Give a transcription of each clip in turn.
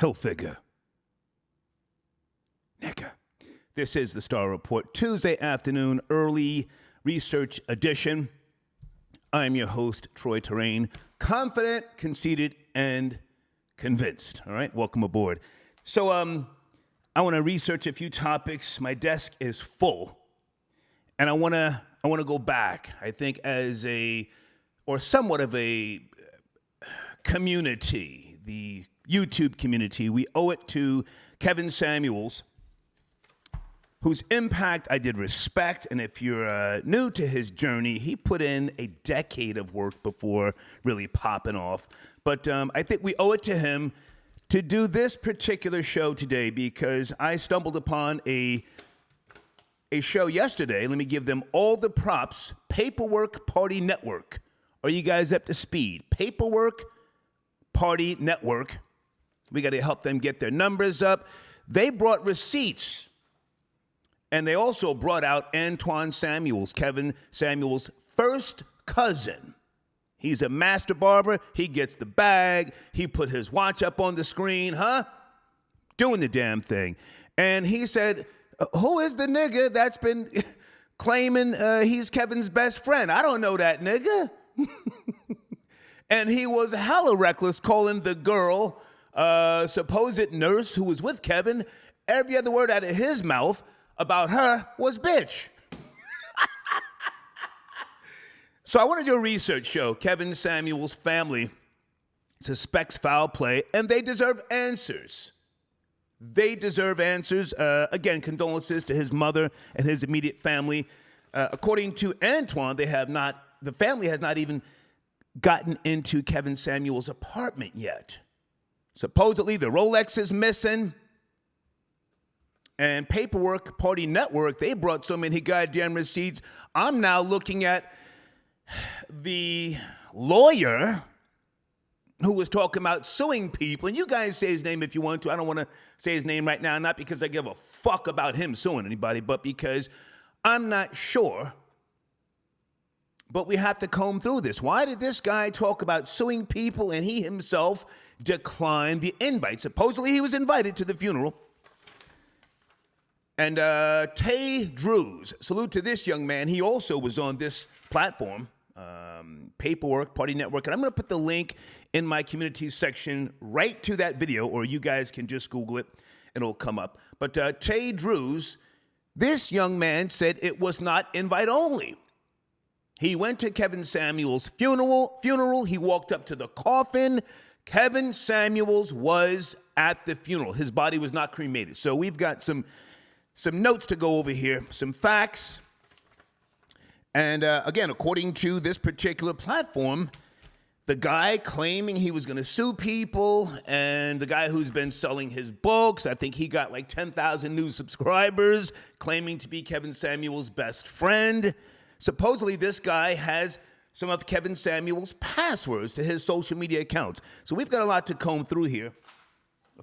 Hilfiger. Nigga. This is the Star Report, Tuesday afternoon, early research edition. I'm your host, Troy Terrain, confident, conceited, and convinced. All right, welcome aboard. So, I want to research a few topics. My desk is full, and I want to go back. I think as somewhat of a community, the YouTube community, we owe it to Kevin Samuels, whose impact I did respect. And if you're new to his journey, he put in a decade of work before really popping off. But I think we owe it to him to do this particular show today, because I stumbled upon a show yesterday. Let me give them all the props. Paperwork Party Network. Are you guys up to speed? Paperwork Party Network. We got to help them get their numbers up. They brought receipts. And they also brought out Antoine Samuels, Kevin Samuels' first cousin. He's a master barber. He gets the bag. He put his watch up on the screen, doing the damn thing. And he said, who is the nigga that's been claiming he's Kevin's best friend? I don't know that nigga. And he was hella reckless, calling the girl, supposed nurse who was with Kevin, every other word out of his mouth about her was bitch. So I want to do a research show. Kevin Samuels' family suspects foul play, and they deserve answers. They deserve answers. Again, condolences to his mother and his immediate family. According to Antoine, the family has not even gotten into Kevin Samuels' apartment yet. Supposedly, the Rolex is missing. And Paperwork Party Network, they brought so many goddamn receipts. I'm now looking at the lawyer who was talking about suing people. And you guys say his name if you want to. I don't want to say his name right now, not because I give a fuck about him suing anybody, but because I'm not sure. But we have to comb through this. Why did this guy talk about suing people and he himself declined the invite? Supposedly he was invited to the funeral. And Tay Drews, salute to this young man. He also was on this platform, Paperwork Party Network. And I'm going to put the link in my community section right to that video, or you guys can just Google it and it'll come up. But Tay Drews, this young man said it was not invite only. He went to Kevin Samuels' funeral. He walked up to the coffin. Kevin Samuels was at the funeral. His body was not cremated. So we've got some notes to go over here, some facts. And again, according to this particular platform, the guy claiming he was going to sue people, and the guy who's been selling his books, I think he got like 10,000 new subscribers, claiming to be Kevin Samuels' best friend. Supposedly, this guy has some of Kevin Samuels' passwords to his social media accounts. So we've got a lot to comb through here.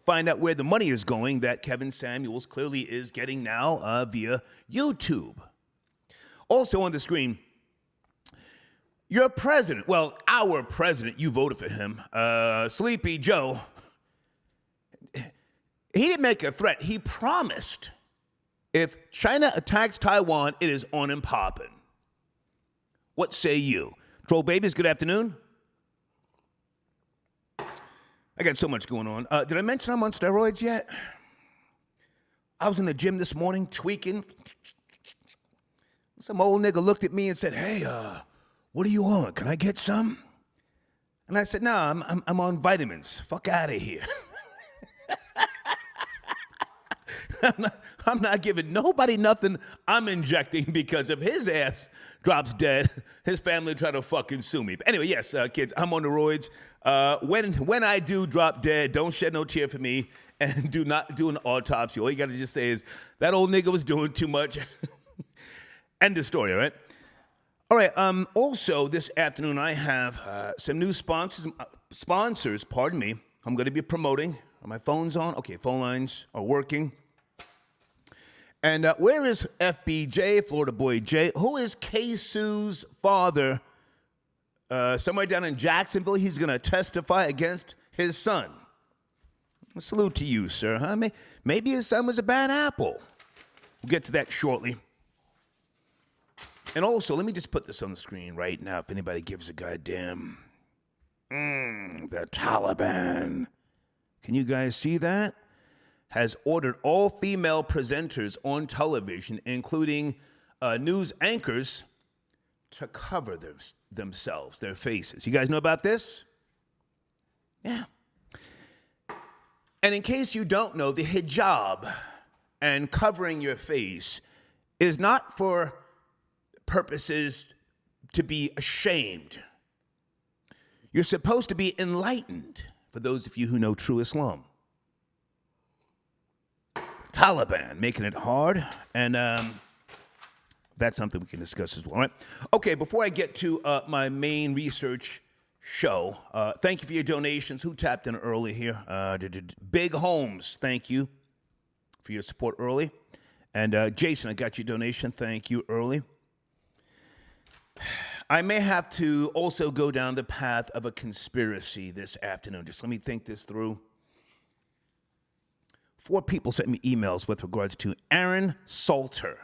Find out where the money is going that Kevin Samuels clearly is getting now via YouTube. Also on the screen, your president, well, our president, you voted for him, Sleepy Joe, he didn't make a threat. He promised if China attacks Taiwan, it is on and popping. What say you? Troll babies, good afternoon. I got so much going on. Did I mention I'm on steroids yet? I was in the gym this morning tweaking. Some old nigga looked at me and said, hey, what are you on? Can I get some? And I said, no, I'm on vitamins. Fuck out of here. I'm not giving nobody nothing I'm injecting, because if his ass drops dead, his family try to fucking sue me. But anyway, yes, kids, I'm on the roids. When I do drop dead, don't shed no tear for me, and do not do an autopsy. All you got to just say is, that old nigga was doing too much. End of story, all right? All right, also this afternoon I have some new sponsors, pardon me, I'm going to be promoting. Are my phones on? Okay, phone lines are working. And where is FBJ, Florida Boy J? Who is K-Sue's father? Somewhere down in Jacksonville, he's going to testify against his son. Salute to you, sir, huh? Maybe his son was a bad apple. We'll get to that shortly. And also, let me just put this on the screen right now if anybody gives a goddamn. The Taliban. Can you guys see that? Has ordered all female presenters on television, including news anchors, to cover themselves, their faces. You guys know about this? Yeah. And in case you don't know, the hijab and covering your face is not for purposes to be ashamed. You're supposed to be enlightened, for those of you who know true Islam. Taliban making it hard, and that's something we can discuss as well. All right? Okay, before I get to my main research show, thank you for your donations. Who tapped in early here? Big Holmes, thank you for your support early. And Jason, I got your donation. Thank you early. I may have to also go down the path of a conspiracy this afternoon. Just let me think this through. 4 people sent me emails with regards to Aaron Salter,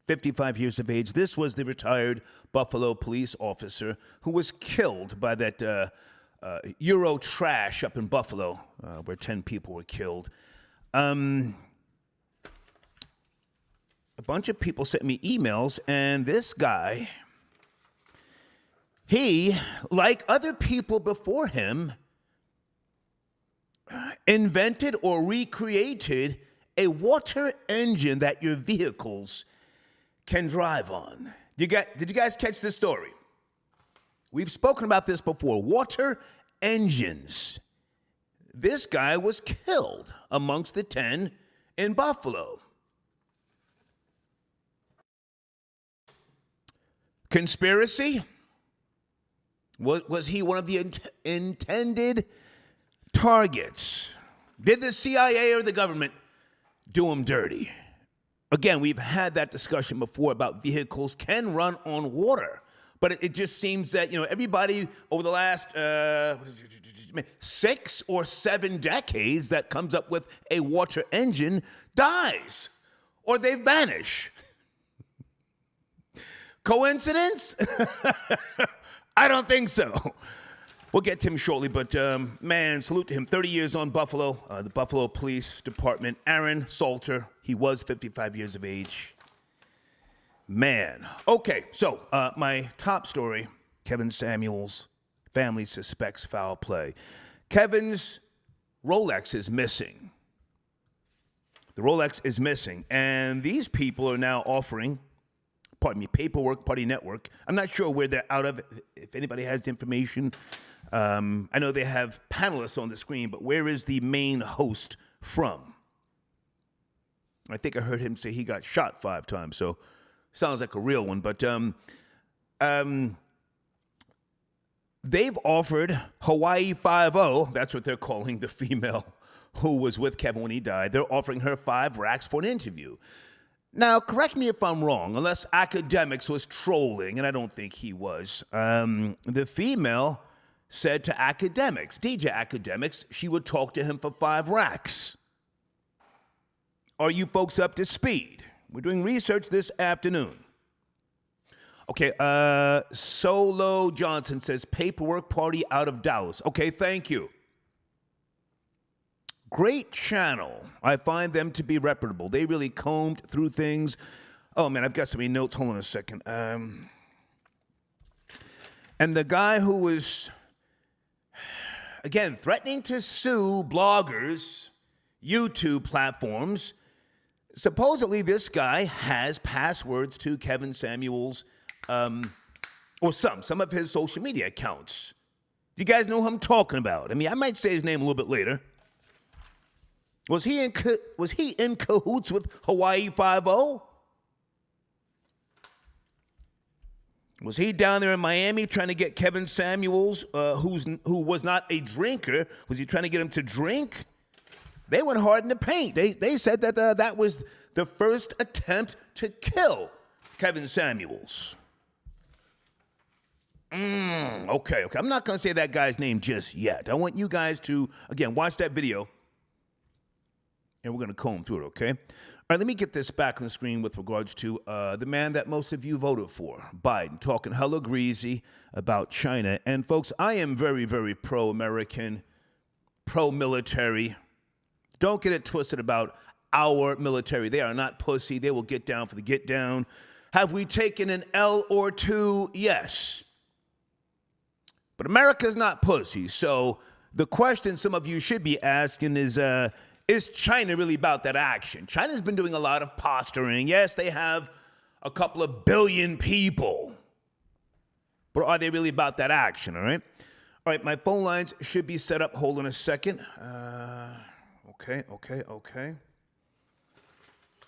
55 years of age. This was the retired Buffalo police officer who was killed by that Euro trash up in Buffalo, where 10 people were killed. A bunch of people sent me emails, and this guy, he, like other people before him, invented or recreated a water engine that your vehicles can drive on. Did you guys catch this story? We've spoken about this before. Water engines. This guy was killed amongst the 10 in Buffalo. Conspiracy? Was he one of the intended targets? Did the CIA or the government do him dirty? Again, we've had that discussion before about vehicles can run on water. But it just seems that, everybody over the last 6 or 7 decades that comes up with a water engine dies or they vanish. Coincidence? I don't think so. We'll get to him shortly, but man, salute to him. 30 years on Buffalo, the Buffalo Police Department. Aaron Salter, he was 55 years of age. Man. Okay, so my top story, Kevin Samuels' family suspects foul play. Kevin's Rolex is missing. The Rolex is missing, and these people are now offering, Paperwork Party Network. I'm not sure where they're out of. If anybody has the information, I know they have panelists on the screen, but where is the main host from? I think I heard him say he got shot 5 times, so sounds like a real one. But they've offered Hawaii 5-0, that's what they're calling the female who was with Kevin when he died. They're offering her 5 racks for an interview. Now, correct me if I'm wrong, unless Academics was trolling, and I don't think he was. The female said to Academics, DJ Academics, she would talk to him for 5 racks. Are you folks up to speed? We're doing research this afternoon. Okay, Solo Johnson says, Paperwork Party out of Dallas. Okay, thank you. Great channel. I find them to be reputable. They really combed through things. Oh, man, I've got so many notes. Hold on a second. And the guy who was, again, threatening to sue bloggers, YouTube platforms, supposedly this guy has passwords to Kevin Samuels, or some of his social media accounts. Do you guys know who I'm talking about? I mean, I might say his name a little bit later. Was he in cahoots with Hawaii 5-0? Was he down there in Miami trying to get Kevin Samuels, who was not a drinker, was he trying to get him to drink? They went hard in the paint. They said that that was the first attempt to kill Kevin Samuels. Okay. I'm not going to say that guy's name just yet. I want you guys to, again, watch that video. and we're going to comb through it, okay? All right, let me get this back on the screen with regards to the man that most of you voted for, Biden, talking hella greasy about China. And folks, I am very, very pro-American, pro-military. Don't get it twisted about our military. They are not pussy. They will get down for the get down. Have we taken an L or two? Yes. But America's not pussy. So the question some of you should be asking is China really about that action? China's been doing a lot of posturing. Yes, they have a couple of billion people. But are they really about that action, all right? All right, my phone lines should be set up. Hold on a second. Okay.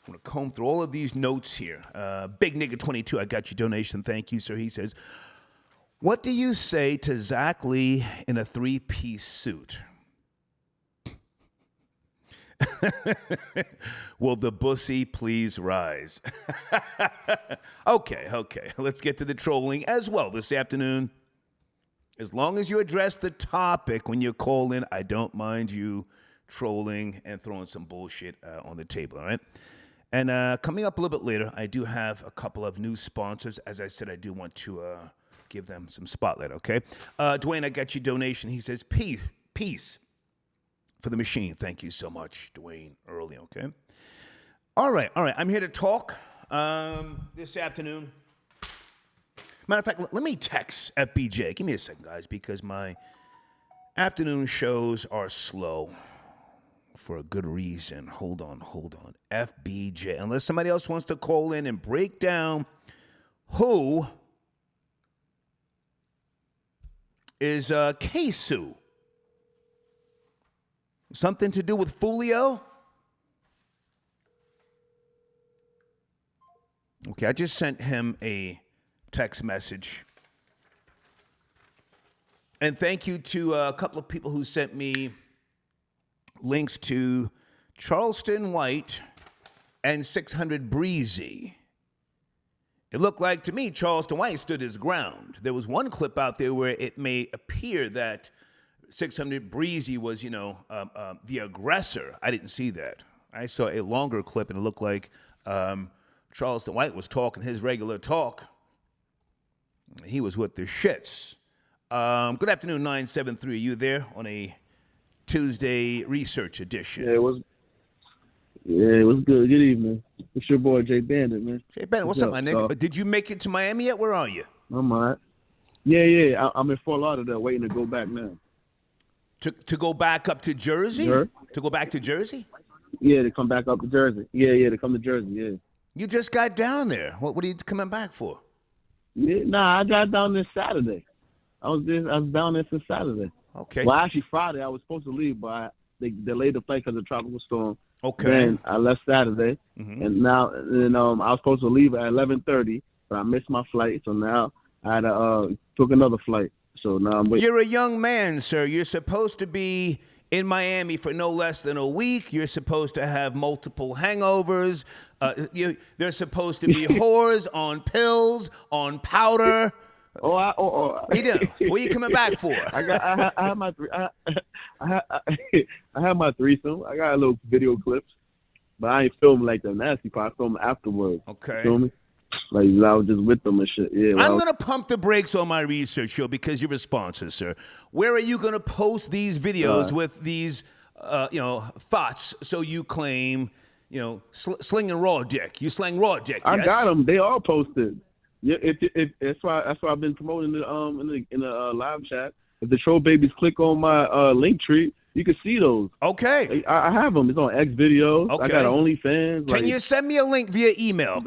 I'm going to comb through all of these notes here. Big Nigga 22, I got your donation. Thank you, sir. He says, what do you say to Zach Lee in a three-piece suit? Will the bussy please rise? Okay. Let's get to the trolling as well this afternoon. As long as you address the topic when you call in, I don't mind you trolling and throwing some bullshit on the table, all right? And coming up a little bit later, I do have a couple of new sponsors. As I said, I do want to give them some spotlight, okay? Dwayne, I got your donation. He says, peace for the machine. Thank you so much, Dwayne, early, okay? All right. I'm here to talk this afternoon. Matter of fact, let me text FBJ. Give me a second, guys, because my afternoon shows are slow for a good reason. Hold on. FBJ. Unless somebody else wants to call in and break down who is Kesu. Something to do with Fulio? Okay, I just sent him a text message. And thank you to a couple of people who sent me links to Charleston White and 600 Breezy. It looked like to me Charleston White stood his ground. There was one clip out there where it may appear that 600 Breezy was, the aggressor. I didn't see that. I saw a longer clip and it looked like Charleston White was talking his regular talk. He was with the shits. Good afternoon, 973. Are you there on a Tuesday research edition? Yeah, it was good. Good evening. It's your boy, Jay Bandit, man. Jay Bandit, what's up, my nigga? Did you make it to Miami yet? Where are you? I'm all right. Yeah. I'm in Fort Lauderdale waiting to go back now. To go back up to Jersey? Sure. To go back to Jersey? Yeah, to come back up to Jersey. Yeah, to come to Jersey, yeah. You just got down there. What are you coming back for? Yeah, I got down there Saturday. I was down there since Saturday. Okay. Well, actually Friday I was supposed to leave, but they delayed the flight because of the tropical storm. Okay. Then I left Saturday, and now I was supposed to leave at 11:30, but I missed my flight, so now I had took another flight. So now I'm waiting. You're a young man, sir. You're supposed to be in Miami for no less than a week. You're supposed to have multiple hangovers. There's supposed to be whores on pills, on powder. What you doing? What are you coming back for? I had my threesome. I got a little video clips, but I ain't filming like the nasty part. I filmed afterwards. Okay. You feel me? Like I was just with them and shit. Yeah. I'm gonna pump the brakes on my research show because you're a sponsor, sir. Where are you gonna post these videos with these, thoughts? So you claim, slinging raw dick. You slang raw dick. I yes? got them. They all posted. Yeah, that's why I've been promoting it in the live chat. If the troll babies click on my link tree, you can see those. Okay. I have them. It's on X videos. Okay. I got OnlyFans. Can you send me a link via email?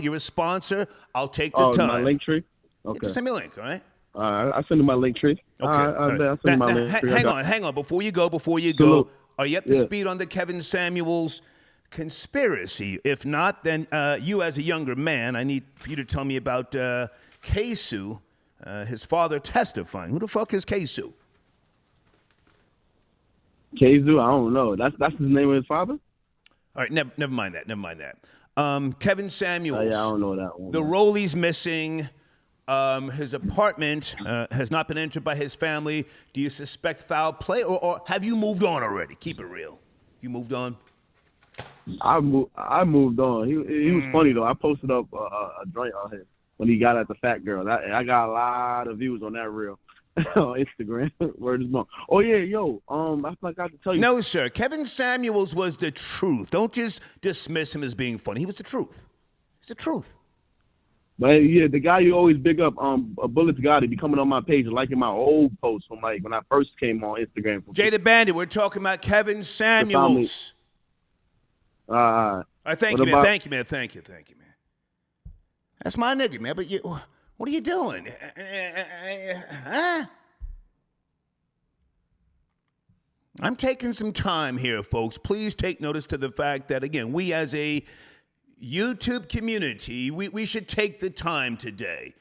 You're a sponsor. I'll take the time. My link tree? Okay. Just send me a link, all right? I'll send you my link tree. Okay. I'll send you my link tree. Hang on. Before you go, are you up to speed on the Kevin Samuels conspiracy? If not, then you as a younger man, I need for you to tell me about Kesu, his father testifying. Who the fuck is Kesu? Kesu? I don't know. That's his name of his father? All right, never mind that. Kevin Samuels. Yeah, I don't know that one. The rollie's missing. His apartment has not been entered by his family. Do you suspect foul play, or have you moved on already? Keep it real. You moved on? I moved on. He was funny though. I posted up a joint on him when he got at the fat girl. I got a lot of views on that reel on Instagram. Word is born. Oh yeah, yo. I forgot to tell you. No, sir. Kevin Samuels was the truth. Don't just dismiss him as being funny. He was the truth. He's the truth. But yeah, the guy you always big up, Bullets Gotti, be coming on my page and liking my old posts from like when I first came on Instagram. Jay the Bandit, we're talking about Kevin Samuels. Thank you, man. Thank you, man. Thank you, man. That's my nigga, man. But what are you doing? Huh? I'm taking some time here, folks. Please take notice to the fact that, again, we as a YouTube community, we should take the time today.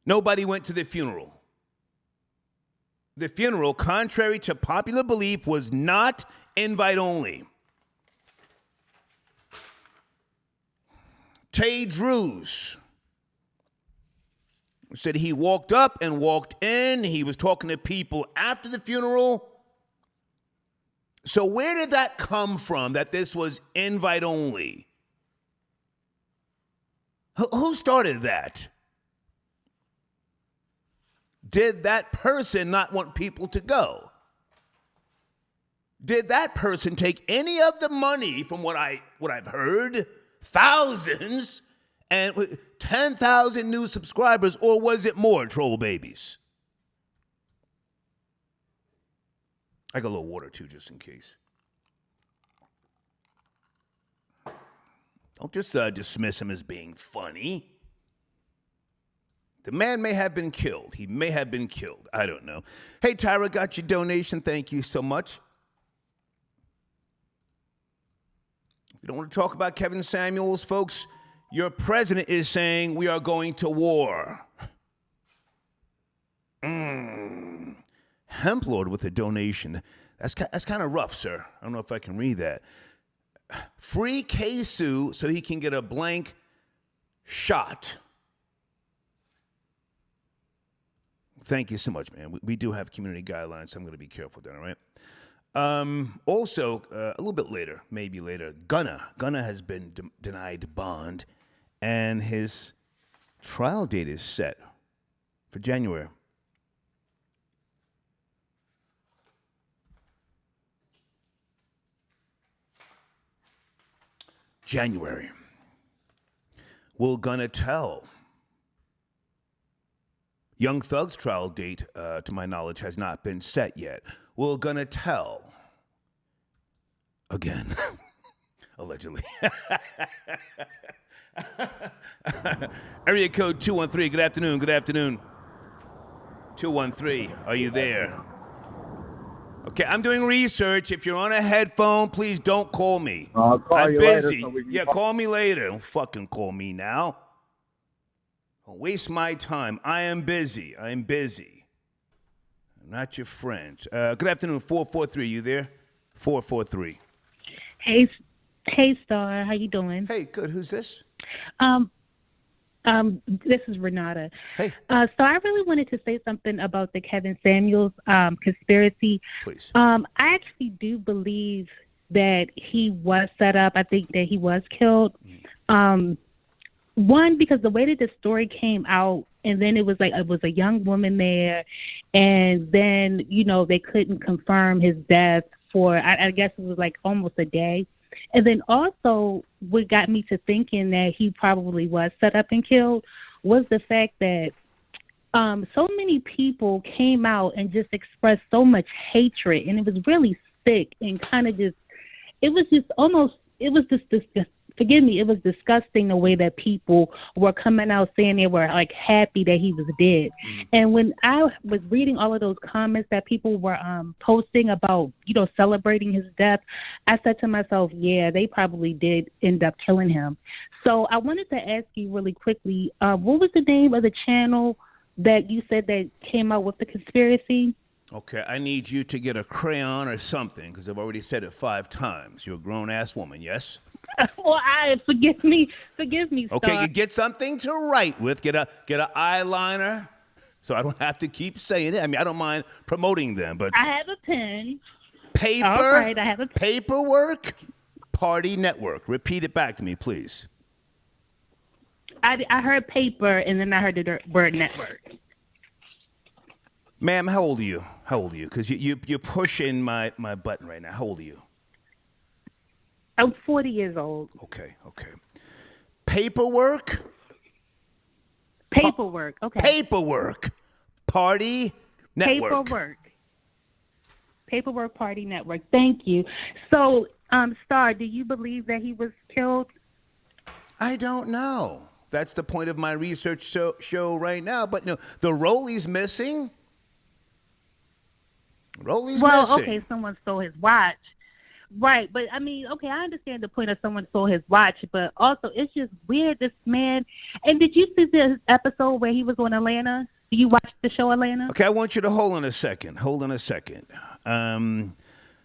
Nobody went to the funeral. The funeral, contrary to popular belief, was not invite only. Tay Drews said he walked up and walked in. He was talking to people after the funeral. So where did that come from, that this was invite only? Who started that? Did that person not want people to go? Did that person take any of the money from what I've heard, thousands, and 10,000 new subscribers, or was it more, troll babies? I got a little water, too, just in case. Don't just dismiss him as being funny. The man may have been killed. He may have been killed. I don't know. Hey, Tyra, got your donation. Thank you so much. If you don't want to talk about Kevin Samuels, folks, your president is saying we are going to war. Hemplord with a donation. That's kind of rough, sir. I don't know if I can read that. Free Kesu so he can get a blank shot. Thank you so much, man. We do have community guidelines, so I'm going to be careful there, all right? Also, a little bit later, maybe later, Gunna has been denied bond, and his trial date is set for January. January. Will Gunna tell? Young Thug's trial date, to my knowledge, has not been set yet. Will Gunna tell? Again. Allegedly. Area code 213. Good afternoon. Good afternoon. 213. Are you there? Okay, I'm doing research. If you're on a headphone, please don't call me. I'll call I'm you busy. later so Call me later. Don't fucking call me now. Don't waste my time. I am busy. I'm not your friend. Good afternoon, 443. You there? 443. Hey, Star. How you doing? Hey, good. Who's this? This is Renata. Hey. So I really wanted to say something about the Kevin Samuels conspiracy. Please. I actually do believe that he was set up. I think that he was killed. One, because the way that the story came out, and then it was a young woman there, and then, they couldn't confirm his death for, I guess it was like almost a day. And then also what got me to thinking that he probably was set up and killed was the fact that so many people came out and just expressed so much hatred, and it was really sick and kind of just, it was disgusting the way that people were coming out saying they were like happy that he was dead. And when I was reading all of those comments that people were posting about, celebrating his death, I said to myself, yeah, they probably did end up killing him. So I wanted to ask you really quickly, what was the name of the channel that you said that came out with the conspiracy? Okay, I need you to get a crayon or something, because I've already said it 5 times. You're a grown-ass woman, yes? Well, forgive me, Star. Okay, you get something to write with. Get a eyeliner, so I don't have to keep saying it. I mean, I don't mind promoting them, but I have a pen. Paper. All right, I have a Paperwork Party Network. Repeat it back to me, please. I heard paper, and then I heard the word network. Ma'am, how old are you? How old are you? Because you're pushing my button right now. How old are you? I'm 40 years old. Okay. Paperwork. Paperwork. Okay. Paperwork Party Network. Paperwork Party Network. Thank you. So, Star, do you believe that he was killed? I don't know. That's the point of my research show right now. But no, the rollie's missing. Missing. Okay, someone stole his watch. Right, but I mean, okay, I understand the point of someone stole his watch, but also it's just weird, this man. And did you see this episode where he was on Atlanta? Do you watch the show Atlanta? Okay, I want you to hold on a second.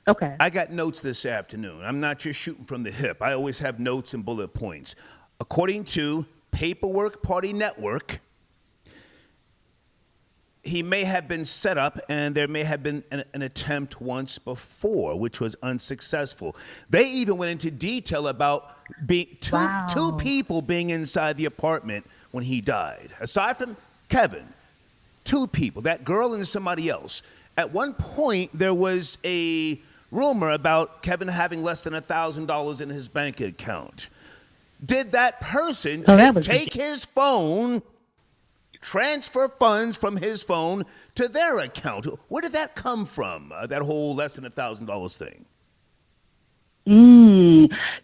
Okay. I got notes this afternoon. I'm not just shooting from the hip. I always have notes and bullet points. According to Paperwork Party Network, he may have been set up, and there may have been an attempt once before, which was unsuccessful. They even went into detail about being two people being inside the apartment when he died. Aside from Kevin, two people, that girl and somebody else. At one point, there was a rumor about Kevin having less than $1,000 in his bank account. Did that person take his phone, transfer funds from his phone to their account? Where did that come from, that whole less than $1,000 thing?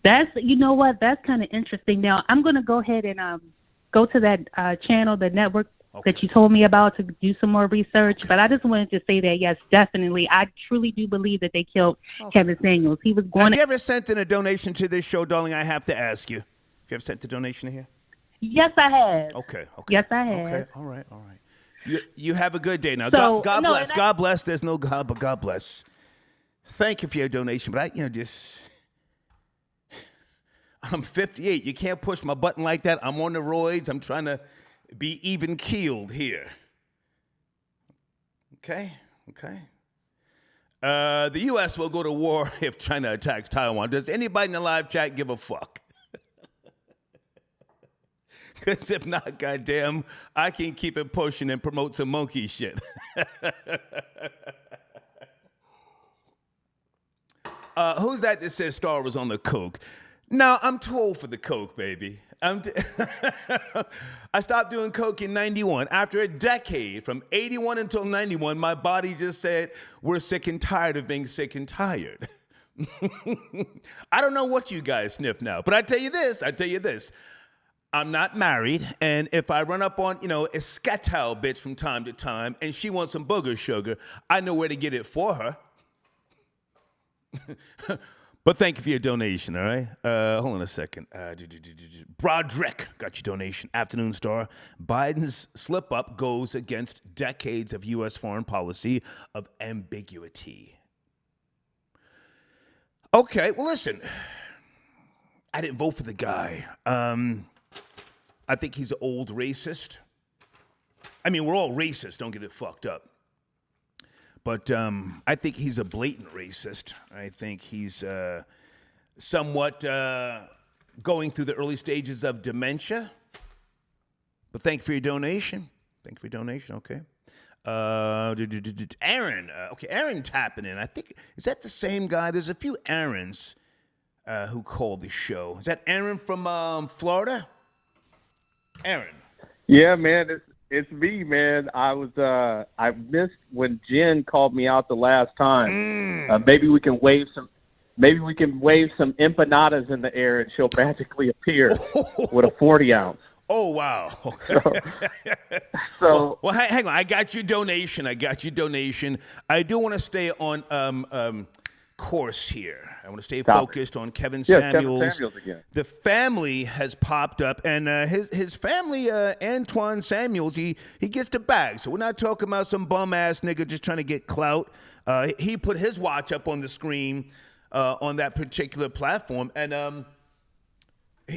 That's, you know what, that's kind of interesting. Now, I'm going to go ahead and go to that channel, the network that you told me about, to do some more research. But I just wanted to say that, yes, definitely, I truly do believe that they killed Kevin Samuels. He was going. Have you ever sent in a donation to this show, darling? I have to ask you. Have you ever sent a donation here? Yes, I have. Okay. Yes, I have. Okay, all right. You have a good day now. God bless. God bless. There's no God, but God bless. Thank you for your donation, but I'm 58. You can't push my button like that. I'm on the roids. I'm trying to be even keeled here. Okay. The U.S. will go to war if China attacks Taiwan. Does anybody in the live chat give a fuck? Because if not, goddamn, I can keep it pushing and promote some monkey shit. Who's that says Star was on the coke? No, I'm too old for the coke, baby. I stopped doing coke in 91. After a decade, from 81 until 91, my body just said, we're sick and tired of being sick and tired. I don't know what you guys sniff now, but I tell you this. I'm not married, and if I run up on, a scatal bitch from time to time, and she wants some booger sugar, I know where to get it for her. But thank you for your donation, all right? Hold on a second. Broderick got your donation. Afternoon Star. Biden's slip-up goes against decades of U.S. foreign policy of ambiguity. Okay, well, listen. I didn't vote for the guy. I think he's an old racist. I mean, we're all racist, don't get it fucked up. But I think he's a blatant racist. I think he's somewhat going through the early stages of dementia. But thank you for your donation. Okay. Aaron. Aaron tapping in. I think, is that the same guy? There's a few Aarons who called the show. Is that Aaron from Florida? Aaron. Yeah, man, it's me, man. I missed when Jen called me out the last time. Maybe we can wave some empanadas in the air and she'll magically appear with a 40-ounce. Oh, wow. Well, hang on. I got your donation. I do want to stay on course here. I want to stay focused on Kevin Samuels. Kevin Samuels again. The family has popped up, and his family, Antoine Samuels, he gets the bag. So we're not talking about some bum-ass nigga just trying to get clout. He put his watch up on the screen on that particular platform, and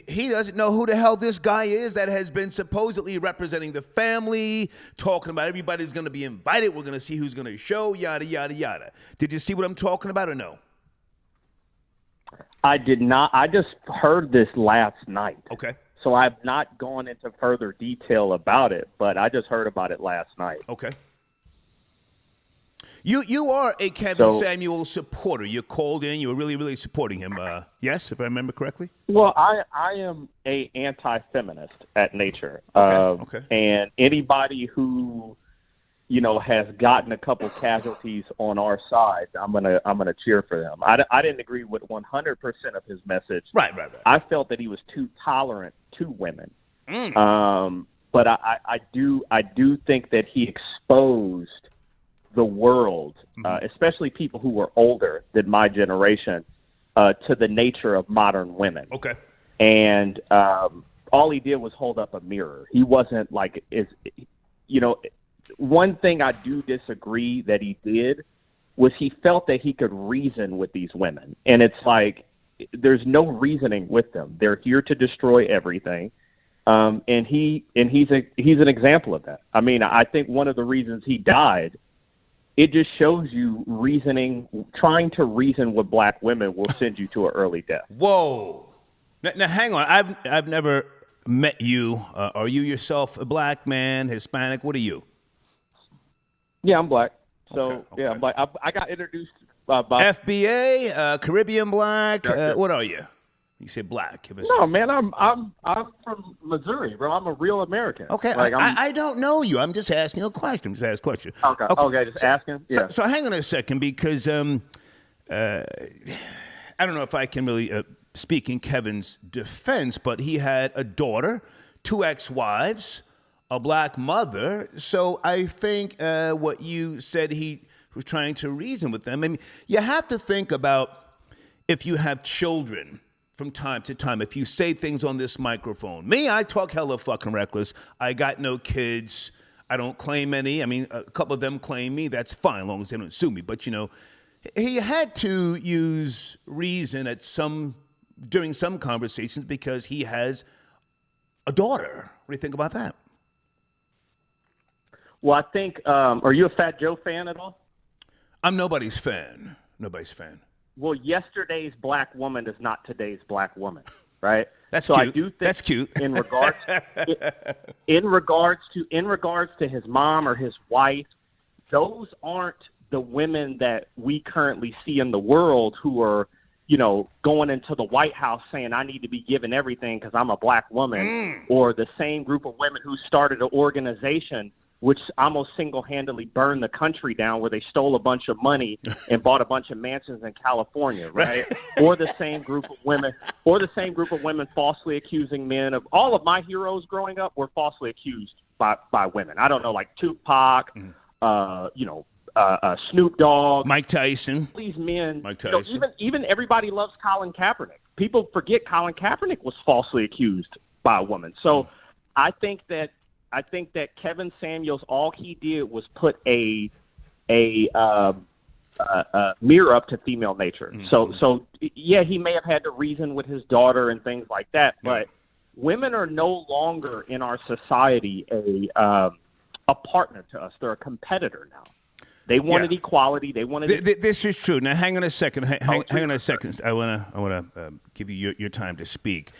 He doesn't know who the hell this guy is that has been supposedly representing the family, talking about everybody's going to be invited. We're going to see who's going to show, yada, yada, yada. Did you see what I'm talking about or no? I did not. I just heard this last night. Okay. So I've not gone into further detail about it, but I just heard about it last night. Okay. You are a Kevin Samuel supporter. You called in. You were really, really supporting him. Yes, if I remember correctly? Well, I am a anti-feminist at nature. Okay. And anybody who, has gotten a couple casualties on our side, I'm gonna cheer for them. I didn't agree with 100% of his message. Right. I felt that he was too tolerant to women. But I do think that he exposed the world, especially people who were older than my generation, to the nature of modern women. Okay. And all he did was hold up a mirror. He wasn't like, one thing I do disagree that he did was he felt that he could reason with these women. And it's like, there's no reasoning with them. They're here to destroy everything. And he's an example of that. I mean, I think one of the reasons he died, it just shows you trying to reason with black women will send you to an early death. Whoa. Now hang on. I've never met you. Are you yourself a black man, Hispanic? What are you? Yeah, I'm black. So Okay. yeah, I'm black. I got introduced by FBA, Caribbean black. What are you? You said black. No, man, I'm from Missouri, bro. I'm a real American. Okay, I don't know you. I'm just asking a question. Just ask a question. Okay, just asking. Yeah. So hang on a second, because I don't know if I can really speak in Kevin's defense, but he had a daughter, 2 ex-wives, a black mother. So I think what you said, he was trying to reason with them. I mean, you have to think about if you have children. From time to time, if you say things on this microphone. Me, I talk hella fucking reckless. I got no kids. I don't claim any. I mean, a couple of them claim me. That's fine, as long as they don't sue me. But, he had to use reason during some conversations because he has a daughter. What do you think about that? Well, I think, are you a Fat Joe fan at all? I'm nobody's fan. Nobody's fan. Well, yesterday's black woman is not today's black woman, right? That's so cute. I do think That's cute. in regards to his mom or his wife, those aren't the women that we currently see in the world who are, going into the White House saying I need to be given everything because I'm a black woman, or the same group of women who started an organization which almost single-handedly burned the country down, where they stole a bunch of money and bought a bunch of mansions in California, right? Or the same group of women falsely accusing men of. All of my heroes growing up were falsely accused by women. I don't know, like Tupac, Snoop Dogg, Mike Tyson. These men, Mike Tyson. Even everybody loves Colin Kaepernick. People forget Colin Kaepernick was falsely accused by a woman. So I think that Kevin Samuels, all he did was put a mirror up to female nature. Mm-hmm. So yeah, he may have had to reason with his daughter and things like that, but women are no longer in our society a partner to us. They're a competitor now. They wanted equality. They wanted. This is true. Now, hang on a second. Hang on a second. I wanna give you your time to speak.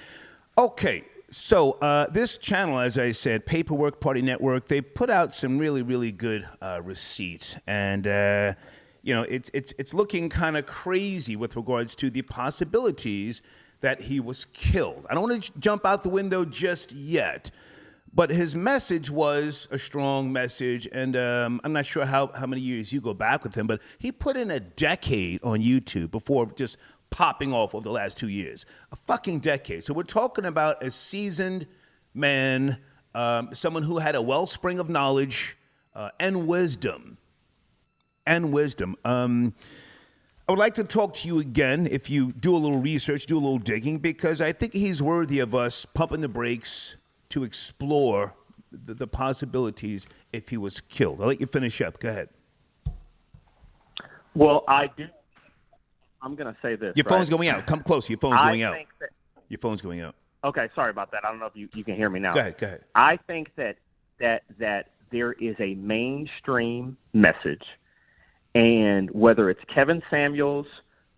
Okay. So this channel, as I said, Paperwork Party Network, they put out some really, really good receipts, and it's looking kind of crazy with regards to the possibilities that he was killed. I don't want to jump out the window just yet, but his message was a strong message, and I'm not sure how many years you go back with him, but he put in a decade on YouTube before just popping off over the last 2 years. A fucking decade. So we're talking about a seasoned man, someone who had a wellspring of knowledge and wisdom. I would like to talk to you again if you do a little research, do a little digging, because I think he's worthy of us pumping the brakes to explore the possibilities if he was killed. I'll let you finish up. Go ahead. Well, I'm going to say this. Your phone's going out. Come close. Your phone's going out. Your phone's going out. Okay, sorry about that. I don't know if you can hear me now. Go ahead. I think that there is a mainstream message, and whether it's Kevin Samuels,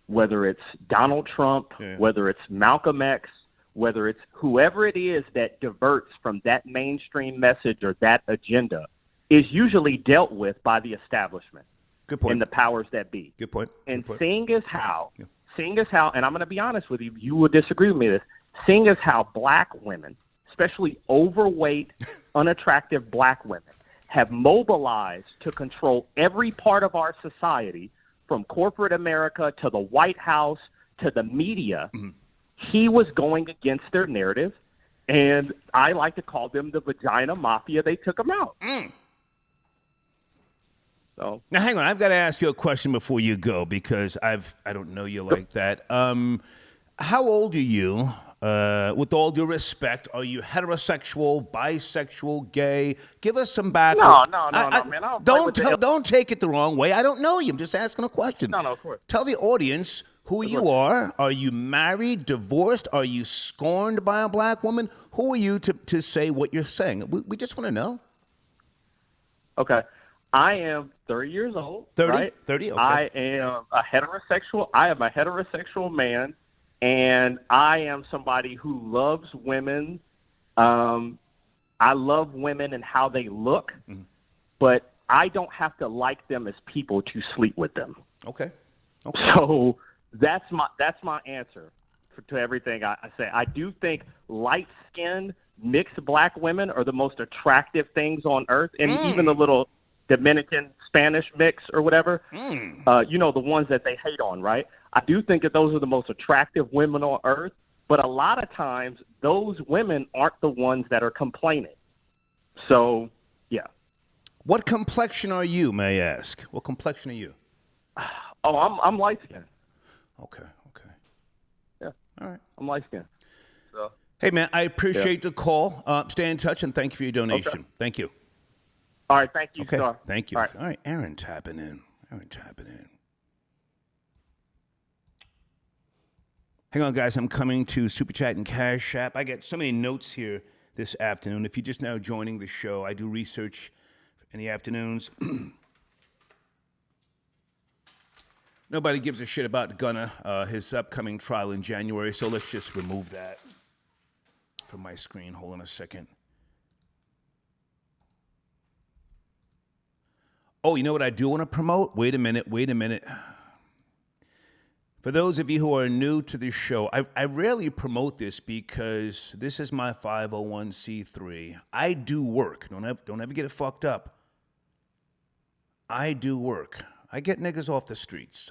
whether it's Donald Trump, whether it's Malcolm X, whether it's whoever it is that diverts from that mainstream message or that agenda, is usually dealt with by the establishment. Good point. And the powers that be. Good point. And seeing as how, and I'm going to be honest with you, you will disagree with me with this, seeing as how black women, especially overweight, unattractive black women, have mobilized to control every part of our society, from corporate America to the White House to the media, he was going against their narrative, and I like to call them the vagina mafia. They took him out. So now, hang on. I've got to ask you a question before you go, because I don't know you like that. How old are you? With all due respect, are you heterosexual, bisexual, gay? Give us some background. No, man. Don't take it the wrong way. I don't know you. I'm just asking a question. No, of course. Tell the audience who you are. Are you married, divorced? Are you scorned by a black woman? Who are you to say what you're saying? We just want to know. Okay. I am 30 years old. 30? Right? 30? Okay. I am a heterosexual man. And I am somebody who loves women. I love women and how they look, but I don't have to like them as people to sleep with them. Okay. So that's my answer to everything I say. I do think light-skinned, mixed black women are the most attractive things on earth, and even the little Dominican Spanish mix or whatever, the ones that they hate on, right? I do think that those are the most attractive women on earth, but a lot of times those women aren't the ones that are complaining. So, yeah. What complexion are you, may I ask? What complexion are you? Oh, I'm light-skinned. Okay. Yeah. All right. I'm light-skinned. So. Hey, man, I appreciate the call. Stay in touch, and thank you for your donation. Okay. Thank you. All right, thank you, okay. Star. Thank you. All right, Aaron tapping in. Hang on, guys. I'm coming to Super Chat and Cash App. I get so many notes here this afternoon. If you're just now joining the show, I do research in the afternoons. Nobody gives a shit about Gunna, his upcoming trial in January, so let's just remove that from my screen. Hold on a second. Oh, you know what I do want to promote? Wait a minute. For those of you who are new to this show, I rarely promote this because this is my 501c3. I do work. Don't ever get it fucked up. I do work. I get niggas off the streets.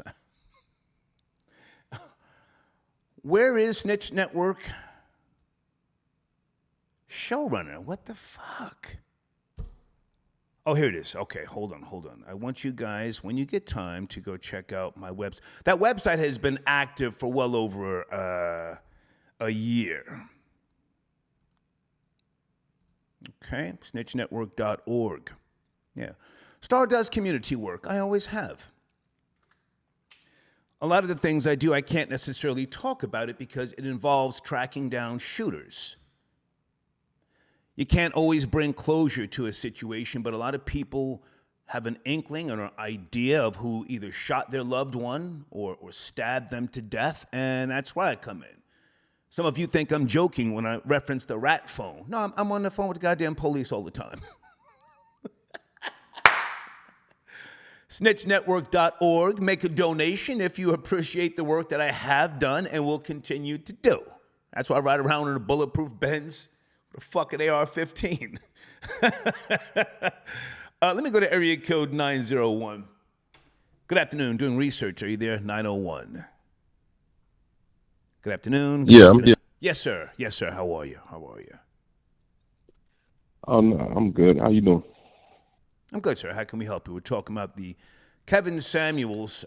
Where is Snitch Network? Showrunner, what the fuck? Oh, here it is. Okay, hold on. I want you guys, when you get time, to go check out my website. That website has been active for well over a year. Okay, snitchnetwork.org. Yeah. Star does community work. I always have. A lot of the things I do, I can't necessarily talk about it because it involves tracking down shooters. You can't always bring closure to a situation, but a lot of people have an inkling or an idea of who either shot their loved one or stabbed them to death, and that's why I come in. Some of you think I'm joking when I reference the rat phone. No, I'm on the phone with the goddamn police all the time. SnitchNetwork.org. Make a donation if you appreciate the work that I have done and will continue to do. That's why I ride around in a bulletproof Benz. A fucking AR-15. Let me go to area code 901. Good afternoon. Doing research. Are you there? 901. Good afternoon. Yeah, I'm here. Yes, sir. How are you? I'm good. How you doing? I'm good, sir. How can we help you? We're talking about the Kevin Samuels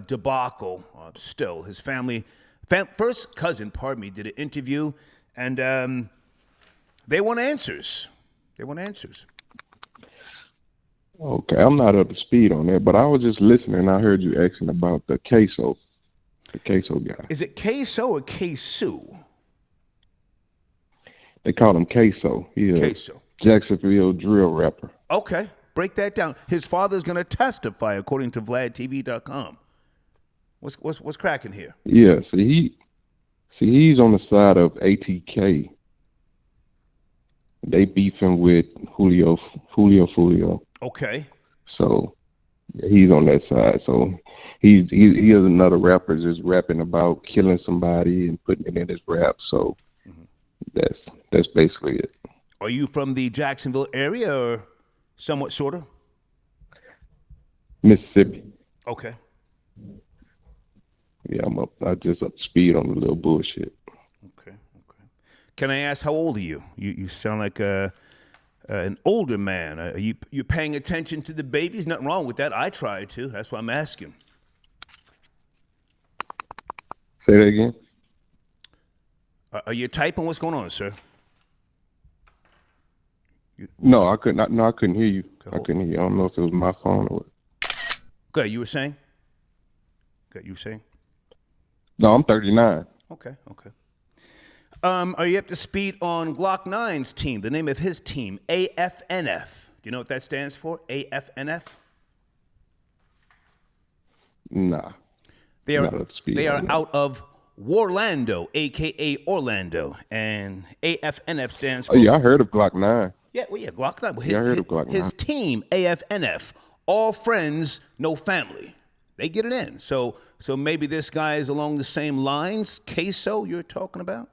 debacle. Still, his first cousin, did an interview, and they want answers. Okay, I'm not up to speed on that, but I was just listening. I heard you asking about the queso guy. Is it queso or queso? They call him Queso. He's a Queso. Jacksonville drill rapper. Okay, break that down. His father's going to testify, according to VladTV.com. What's cracking here? Yeah, he's on the side of ATK. They beefing with Julio. Okay. So yeah, he's on that side. So he is another rapper just rapping about killing somebody and putting it in his rap. So that's basically it. Are you from the Jacksonville area or somewhat, sort of? Mississippi. Okay. Yeah, I just up to speed on the little bullshit. Okay. Can I ask, how old are you? You sound like an older man. Are you paying attention to the babies? Nothing wrong with that. I try to. That's why I'm asking. Say that again. Are you typing? What's going on, sir? No, I couldn't. No, I couldn't hear you. I couldn't hear you. I don't know if it was my phone or what. Go ahead. You were saying? No, I'm 39. Okay. Are you up to speed on Glock 9's team? The name of his team, AFNF. Do you know what that stands for? AFNF? Nah. They are not up to speed on that. out of Warlando, a.k.a. Orlando. And AFNF stands for... Oh, yeah, I heard of Glock 9. Yeah, Glock 9. I heard of Glock 9. His team, AFNF, all friends, no family. They get it in. So maybe this guy is along the same lines, Queso, you're talking about?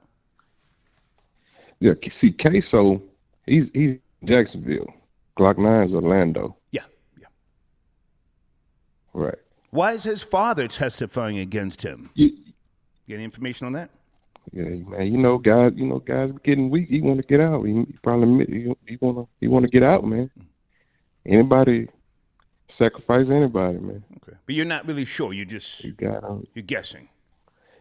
Yeah, see, Queso, he's Jacksonville. Glock 9 is Orlando. Yeah. Right. Why is his father testifying against him? You, Get any information on that? Yeah, man. Guys getting weak. He want to get out. He probably he want to get out, man. Anybody sacrifice anybody, man. Okay, but you're not really sure. You're guessing.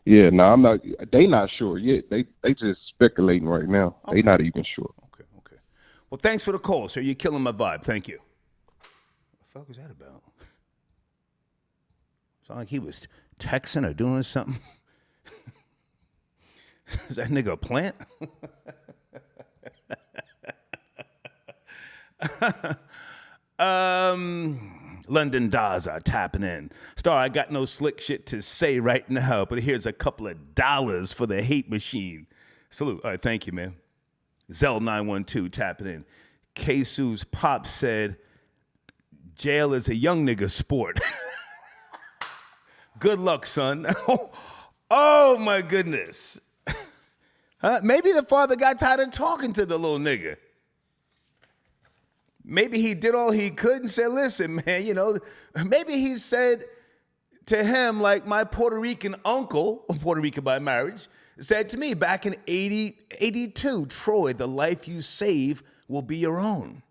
Yeah, no, I'm not. They not sure yet. They just speculating right now. Okay. They not even sure. Okay. Well, thanks for the call, sir. You're killing my vibe. Thank you. What the fuck was that about? Sound like he was texting or doing something. Is that nigga a plant? London Daza tapping in. Star, I got no slick shit to say right now, but here's a couple of dollars for the hate machine. Salute. All right, thank you, man. Zell912 tapping in. K-Su's pop said, jail is a young nigga sport. Good luck, son. Oh my goodness. Maybe the father got tired of talking to the little nigga. Maybe he did all he could and said, listen, man, maybe he said to him, like my Puerto Rican uncle, Puerto Rican by marriage, said to me back in 82, Troy, the life you save will be your own.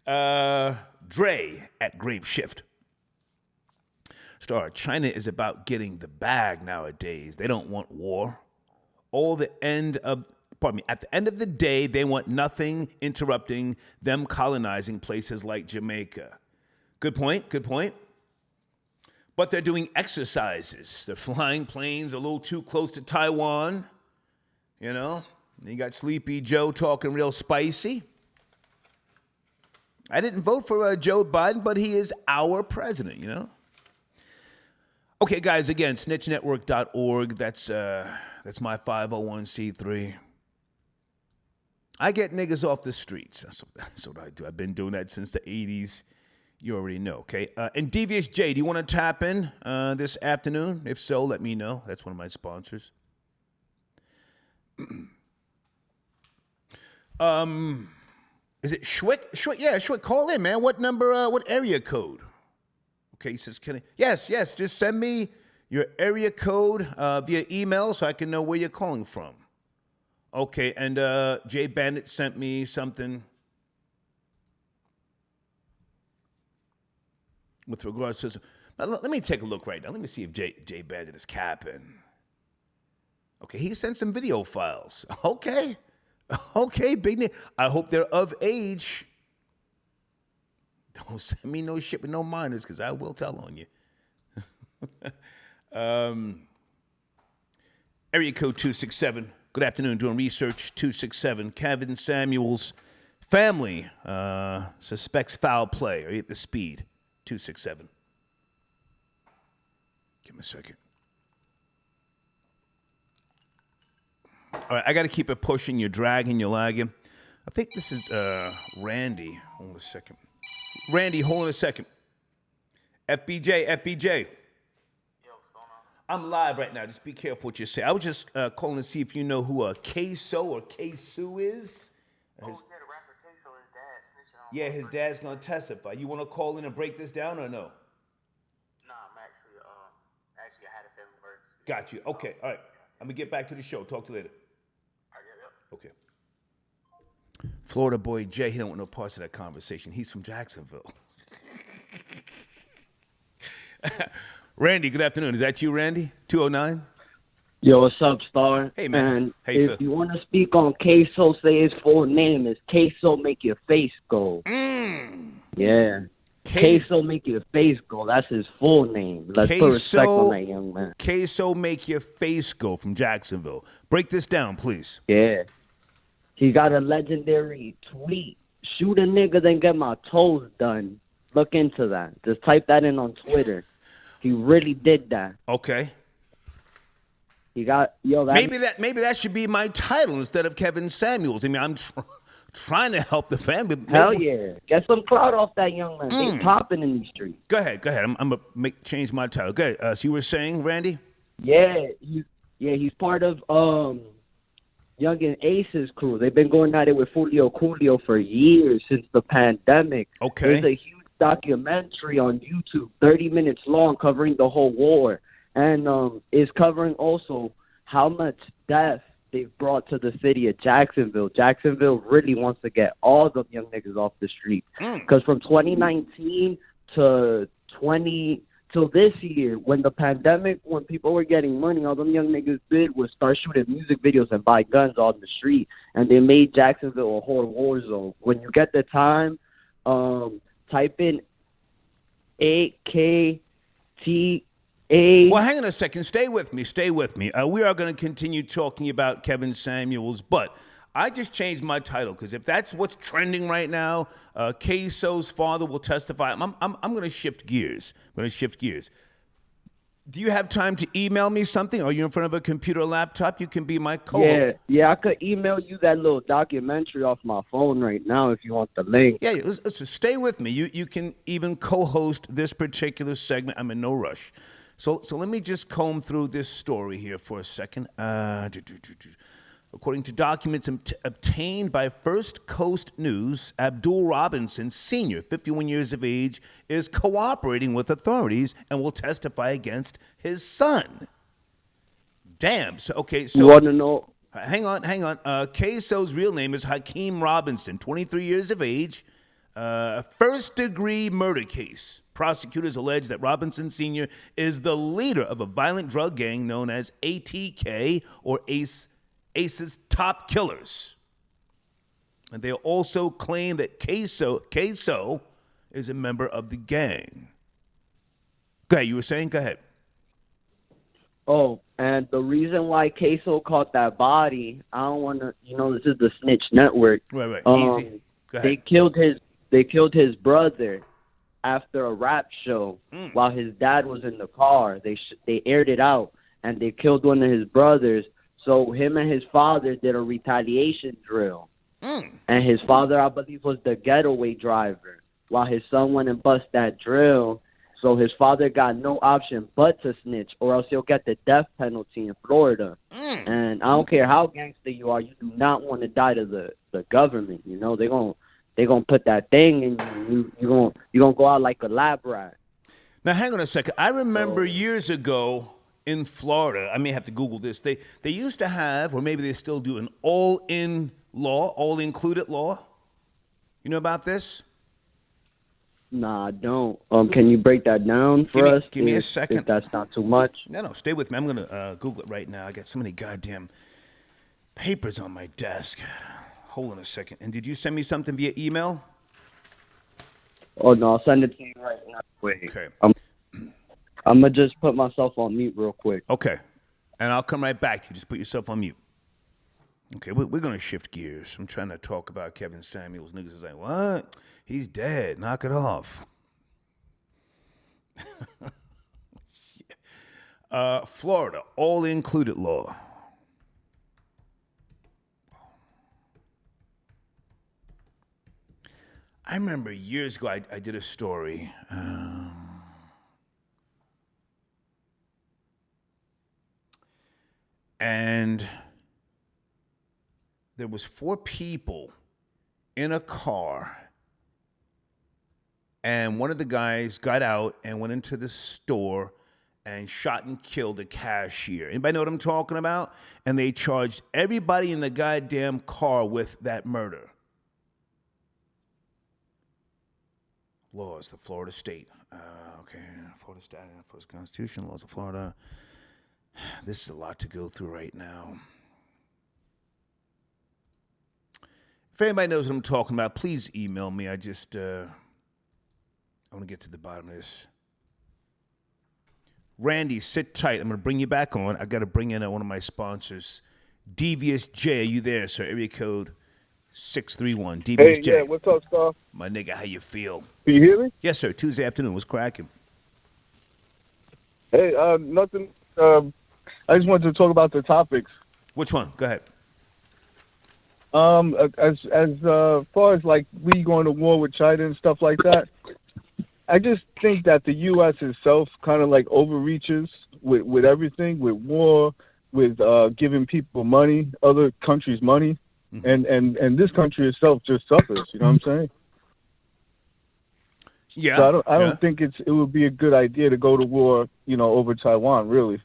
Dre at Grape Shift. Star, China is about getting the bag nowadays. They don't want war. At the end of the day, they want nothing interrupting them colonizing places like Jamaica. Good point. But they're doing exercises. They're flying planes a little too close to Taiwan. You got Sleepy Joe talking real spicy. I didn't vote for Joe Biden, but he is our president, Okay, guys, again, snitchnetwork.org. That's my 501c3. I get niggas off the streets. That's what I do. I've been doing that since the 80s. You already know, okay? And Devious J, do you want to tap in this afternoon? If so, let me know. That's one of my sponsors. Is it Schwick? Schwick, yeah, Schwick, call in, man. What number, what area code? Okay, he says, yes, just send me your area code via email so I can know where you're calling from. Okay, and Jay Bandit sent me something with regards to... Let me take a look right now. Let me see if Jay Bandit is capping. Okay, he sent some video files. Okay, big name. I hope they're of age. Don't send me no shit with no minors, because I will tell on you. Area code 267. Good afternoon. Doing research 267. Kevin Samuels' family suspects foul play. Are you at the speed? 267. Give me a second. All right, I got to keep it pushing. You're dragging, you're lagging. I think this is Randy. Hold on a second. Randy, hold on a second. FBJ. Yo, what's going on? I'm live right now. Just be careful what you say. I was just calling to see if you know who K-So or K-Su is. The rapper K-So, his dad snitching on. Yeah, his dad's going to testify. You want to call in and break this down or no? Nah, I'm actually, I had a family emergency. Got you. Okay, all right. I'm going to get back to the show. Talk to you later. Okay. Florida boy Jay, he don't want no parts of that conversation. He's from Jacksonville. Randy, good afternoon. Is that you, Randy? 209? Yo, what's up, Star? Hey, man. And How you if feel? you want to speak on Queso, say his full name is Queso Make Your Face Go. Yeah. Queso Make Your Face Go. That's his full name. Let's put respect on that young man. Queso Make Your Face Go from Jacksonville. Break this down, please. Yeah. He got a legendary tweet. Shoot a nigga, then get my toes done. Look into that. Just type that in on Twitter. He really did that. Okay. He got, yo, that. Maybe that should be my title instead of Kevin Samuels. I mean, I'm trying to help the family. Hell yeah. Get some clout off that young man. They popping in these streets. Go ahead. I'm going to change my title. Go ahead. So you were saying, Randy? Yeah, he's part of Young and Ace's crew. They've been going at it with Julio Coolio for years since the pandemic. Okay. There's a huge documentary on YouTube, 30 minutes long, covering the whole war. And is covering also how much death they've brought to the city of Jacksonville. Jacksonville really wants to get all the young niggas off the street. Because from 2019 to till this year, when the pandemic, when people were getting money, all them young niggas did was start shooting music videos and buy guns on the street. And they made Jacksonville a whole war zone. When you get the time, type in AKTA. Well, hang on a second. Stay with me. We are going to continue talking about Kevin Samuels, but I just changed my title because if that's what's trending right now, Queso's father will testify. I'm going to shift gears. Do you have time to email me something? Are you in front of a computer or laptop? You can be my co-host. Yeah, I could email you that little documentary off my phone right now if you want the link. Yeah, listen, stay with me. You can even co-host this particular segment. I'm in no rush. So let me just comb through this story here for a second. According to documents obtained by First Coast News, Abdul Robinson, Sr., 51 years of age, is cooperating with authorities and will testify against his son. Damn. So You want to know? Hang on. Queso's real name is Hakeem Robinson, 23 years of age. First-degree murder case. Prosecutors allege that Robinson Sr. is the leader of a violent drug gang known as ATK, or Ace's Top Killers. And they also claim that Queso is a member of the gang. Go ahead, you were saying? Go ahead. Oh, and the reason why Queso caught that body, I don't want to, this is the Snitch Network. Right. Easy. Go ahead. They killed his brother after a rap show while his dad was in the car. They aired it out, and they killed one of his brothers. So him and his father did a retaliation drill. And his father, I believe, was the getaway driver while his son went and bust that drill. So his father got no option but to snitch, or else he'll get the death penalty in Florida. And I don't care how gangster you are, you do not want to die to the government. They're gonna put that thing in you. You're gonna go out like a lab rat. Now, hang on a second. I remember years ago in Florida, I may have to Google this, they used to have, or maybe they still do, an all-in law, all-included law. You know about this? Nah, I don't. Can you break that down for us? Give me a second. If that's not too much. No, stay with me. I'm going to Google it right now. I got so many goddamn papers on my desk. Hold on a second. And did you send me something via email? Oh, no, I'll send it to you right now. Wait. Okay. I'm going to just put myself on mute real quick. Okay. and I'll come right back to you. Just put yourself on mute. Okay, we're going to shift gears. I'm trying to talk about Kevin Samuels. Niggas is like, what? He's dead. Knock it off. Florida, all-included law. I remember years ago I did a story. And there was 4 people in a car, and one of the guys got out and went into the store and shot and killed a cashier. Anybody know what I'm talking about? And they charged everybody in the goddamn car with that murder. Laws, the Florida state. Okay, Florida state, Florida Constitution, laws of Florida. This is a lot to go through right now. If anybody knows what I'm talking about, please email me. I want to get to the bottom of this. Randy, sit tight. I'm going to bring you back on. I got to bring in one of my sponsors. Devious J, are you there, sir? Area code 631. Devious J. Hey, yeah, what's up, Star? My nigga, how you feel? Can you hear me? Yes, sir. Tuesday afternoon. What's cracking? Hey, nothing. I just wanted to talk about the topics. Which one? Go ahead. As far as like we going to war with China and stuff like that, I just think that the U.S. itself kind of like overreaches with everything, with war, with giving people money, other countries money, and this country itself just suffers. You know what I'm saying? Yeah. So I don't think it would be a good idea to go to war, over Taiwan, really.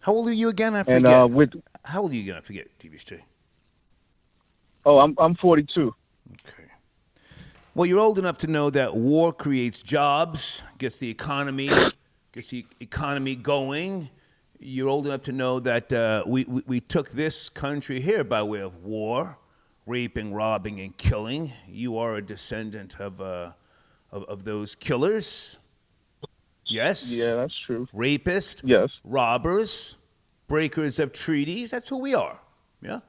How old are you again? I forget. And how old are you again? I forget, TVSJ. Oh, I'm 42. Okay. Well, you're old enough to know that war creates jobs, gets the economy going. You're old enough to know that we took this country here by way of war, raping, robbing, and killing. You are a descendant of those killers. Yes? Yeah, that's true. Rapists. Yes. Robbers. Breakers of treaties. That's who we are. Yeah?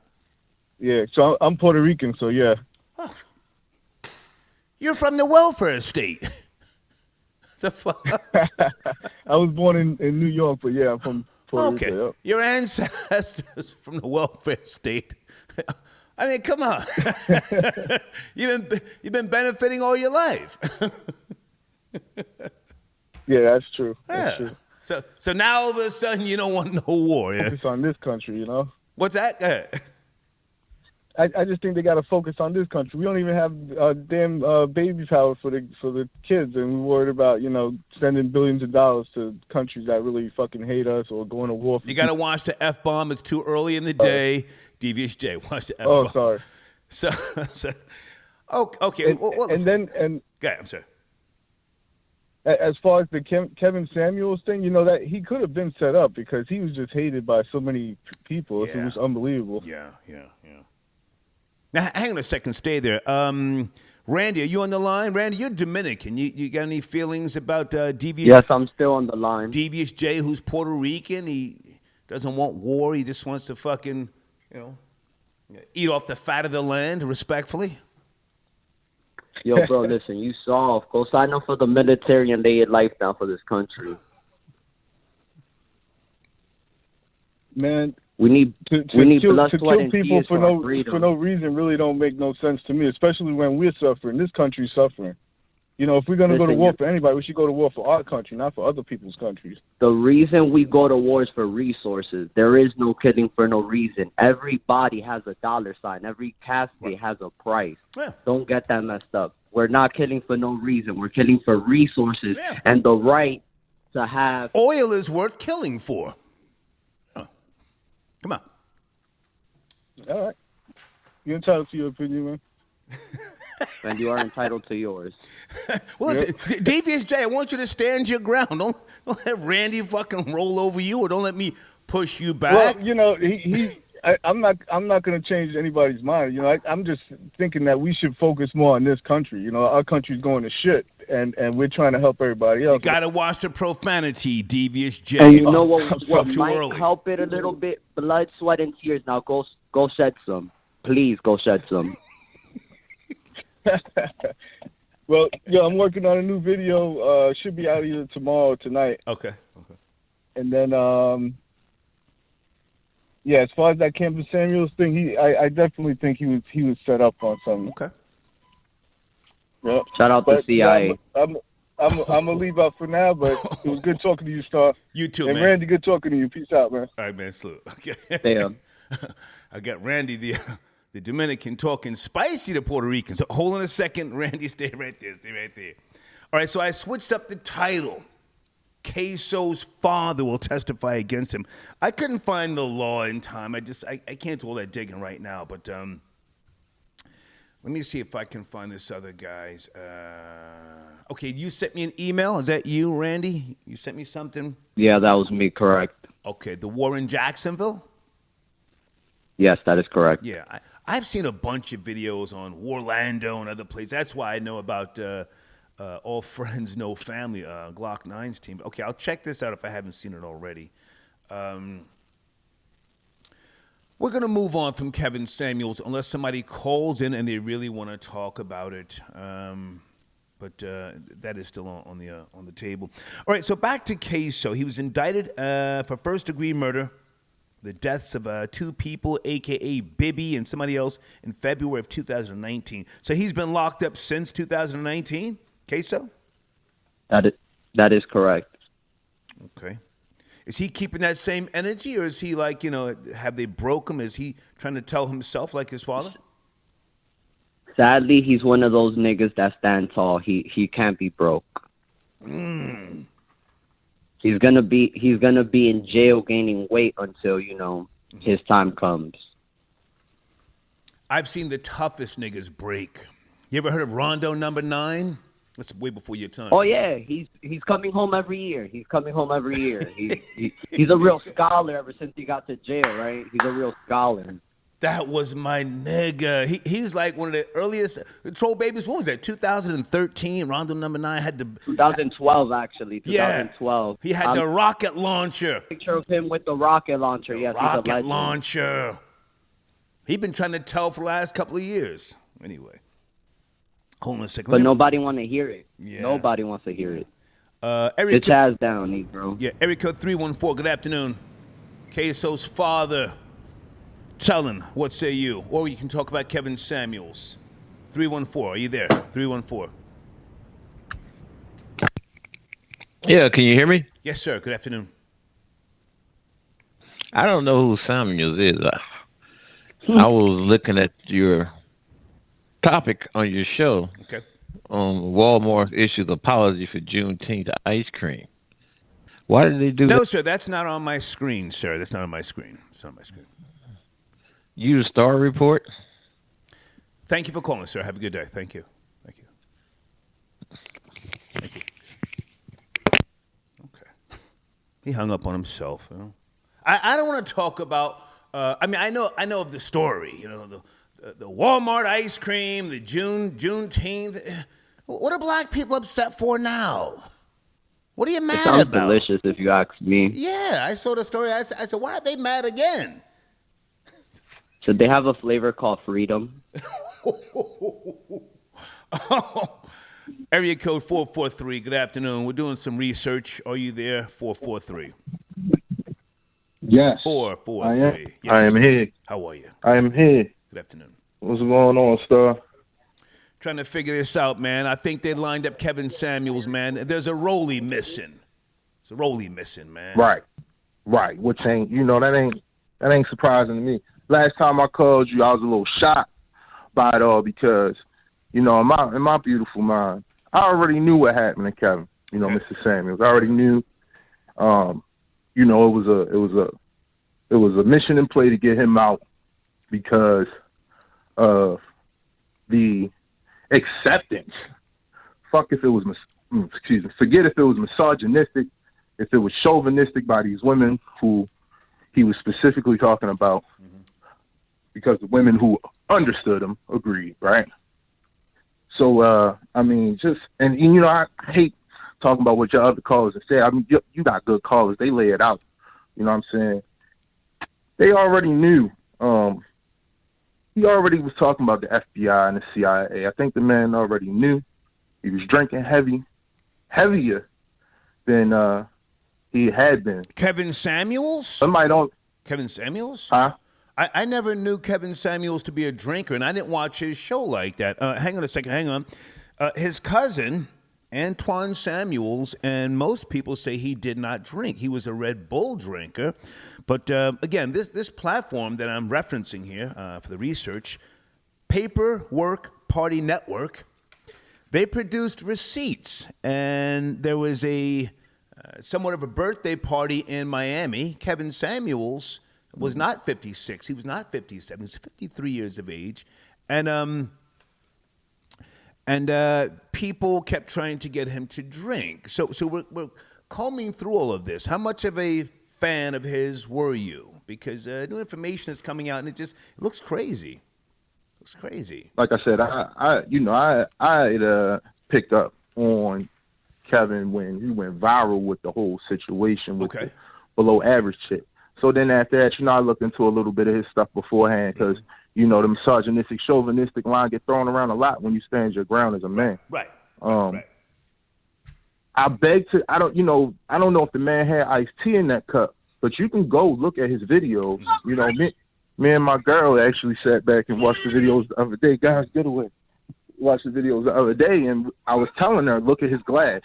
Yeah, so I'm Puerto Rican, so yeah. Oh. You're from the welfare state. The fuck? I was born in New York, but yeah, I'm from Puerto Rico. Okay. Yep. Your ancestors from the welfare state. I mean, come on. You've been benefiting all your life. Yeah, that's true. Yeah. That's true. So now all of a sudden you don't want no war, yeah? Focus on this country, What's that? Go ahead. I just think they got to focus on this country. We don't even have damn baby power for the kids, and we're worried about sending billions of dollars to countries that really fucking hate us or going to war. You got to watch the F-bomb. It's too early in the day. Devious J, watch the F-bomb. Oh, sorry. So okay. And, well, and then go ahead, I'm sorry. As far as the Kevin Samuels thing, that he could have been set up because he was just hated by so many people. Yeah. It was unbelievable. Yeah. Now, hang on a second. Stay there. Randy, are you on the line? Randy, you're Dominican. You got any feelings about Devious? Yes, I'm still on the line. Devious J, who's Puerto Rican. He doesn't want war. He just wants to fucking, eat off the fat of the land, respectfully. Yo, bro, listen, you soft. Go sign up for the military and lay your life down for this country. Man, we need blood, to sweat, kill and people tears for our no reason really don't make no sense to me, especially when we're suffering. This country's suffering. If we're gonna go to war for anybody, we should go to war for our country, not for other people's countries. The reason we go to war is for resources. There is no killing for no reason. Every body has a dollar sign. Every casket has a price. Yeah. Don't get that messed up. We're not killing for no reason. We're killing for resources and the right to have. Oil is worth killing for. Oh. Come on. All right. You're entitled to your opinion, man. And you are entitled to yours. Well, listen, Devious J, I want you to stand your ground. Don't let Randy fucking roll over you, or don't let me push you back. Well, he I'm not going to change anybody's mind. You know, I'm just thinking that we should focus more on this country. You know, our country's going to shit, and we're trying to help everybody else. You got to watch the profanity, Devious J. And you know what too might early. help it a little bit? Blood, sweat, and tears. Now go shed some. Please go shed some. Well, I'm working on a new video. Should be out either tomorrow or tonight. Okay. And then, as far as that Kevin Samuels thing, I definitely think he was set up on something. Okay. Yeah. Shout out to CIA. I'm gonna leave out for now, but it was good talking to you, Star. You too, and man. Randy, good talking to you. Peace out, man. All right, man. Salute. Okay. Damn. I got Randy, the Dominican, talking spicy to Puerto Rican. So hold on a second, Randy. Stay right there. All right, so I switched up the title. Queso's father will testify against him. I couldn't find the law in time. I can't do all that digging right now. But let me see if I can find this other guy's. Okay, you sent me an email. Is that you, Randy? You sent me something? Yeah, that was me, correct. Okay, the war in Jacksonville? Yes, that is correct. Yeah, I've seen a bunch of videos on Warlando and other places. That's why I know about All Friends, No Family, Glock 9's team. Okay, I'll check this out if I haven't seen it already. We're going to move on from Kevin Samuels unless somebody calls in and they really want to talk about it. But that is still on the table. All right, so back to Queso. He was indicted for first-degree murder, the deaths of two people, a.k.a. Bibby and somebody else, in February of 2019. So he's been locked up since 2019, Queso? That is correct. Okay. Is he keeping that same energy, or is he like, have they broke him? Is he trying to tell himself like his father? Sadly, he's one of those niggas that stand tall. He can't be broke. He's gonna be in jail gaining weight until his time comes. I've seen the toughest niggas break. You ever heard of Rondo number 9? That's way before your time. Oh yeah, he's coming home every year. He's a real scholar ever since he got to jail, right? He's a real scholar. That was my nigga. He's like one of the earliest Troll Babies. What was that? 2013. Rondo number 9 had the 2012 actually. 2012. Yeah, he had the rocket launcher. Picture of him with the rocket launcher. Yes, he's a rocket legend. launcher. He's been trying to tell for the last couple of years. Anyway, hold on a second. But nobody want to hear it. Yeah. Nobody wants to hear it. Area Get your ass down, Negro. Yeah, area code 314. Good afternoon. Queso's father. Tellin, what say you? Or you can talk about Kevin Samuels. 314, are you there? 314. Yeah, can you hear me? Yes, sir. Good afternoon. I don't know who Samuels is. I was looking at your topic on your show. Okay. Walmart issues apology for Juneteenth ice cream. Why did they do that? No, sir, that's not on my screen, sir. That's not on my screen. It's not on my screen. You the Star Report? Thank you for calling, sir. Have a good day. Thank you. Okay. He hung up on himself. I don't want to talk about. I know of the story. The Walmart ice cream, the Juneteenth. What are black people upset for now? What are you mad sounds about? Delicious, if you ask me. Yeah, I saw the story. I said, why are they mad again? Should they have a flavor called freedom? Area code 443. Good afternoon. We're doing some research. Are you there? 443. Yes. 443. Yes. I am here. How are you? I am here. Good afternoon. What's going on, Star? Trying to figure this out, man. I think they lined up Kevin Samuels, man. There's a rollie missing. There's a rollie missing, man. Right. Which ain't, that ain't surprising to me. Last time I called you, I was a little shocked by it all because, in my beautiful mind, I already knew what happened to Kevin. Mr. Samuels. I already knew. It was a mission in play to get him out because of the acceptance. Forget if it was misogynistic, if it was chauvinistic by these women who he was specifically talking about. because the women who understood him agreed, right? So, I mean, and you know, I hate talking about what your other callers have said. I mean, you got good callers. They lay it out. You know what I'm saying? They already knew. He already was talking about the FBI and the CIA. I think the man already knew. He was drinking heavier than he had been. Kevin Samuels? Somebody don't. Kevin Samuels? Huh? I never knew Kevin Samuels to be a drinker, and I didn't watch his show like that. Hang on a second. Hang on. His cousin, Antoine Samuels, and most people say he did not drink. He was a Red Bull drinker. But again, this platform that I'm referencing here for the research, Paperwork Party Network, they produced receipts, and there was a somewhat of a birthday party in Miami. Kevin Samuels was not 56. He was not 57. He was 53 years of age. And people kept trying to get him to drink. So we're combing through all of this. How much of a fan of his were you? Because new information is coming out, and it looks crazy. It's crazy. Like I said, I picked up on Kevin when he went viral with the whole situation with the below average chick. So then after that, you know, I looked into a little bit of his stuff beforehand because, you know, the misogynistic, chauvinistic line get thrown around a lot when you stand your ground as a man. Right. I don't know if the man had iced tea in that cup, but you can go look at his videos. You know, me and my girl actually sat back and watched the videos the other day. Guys, get away. Watched the videos the other day, and I was telling her, look at his glass.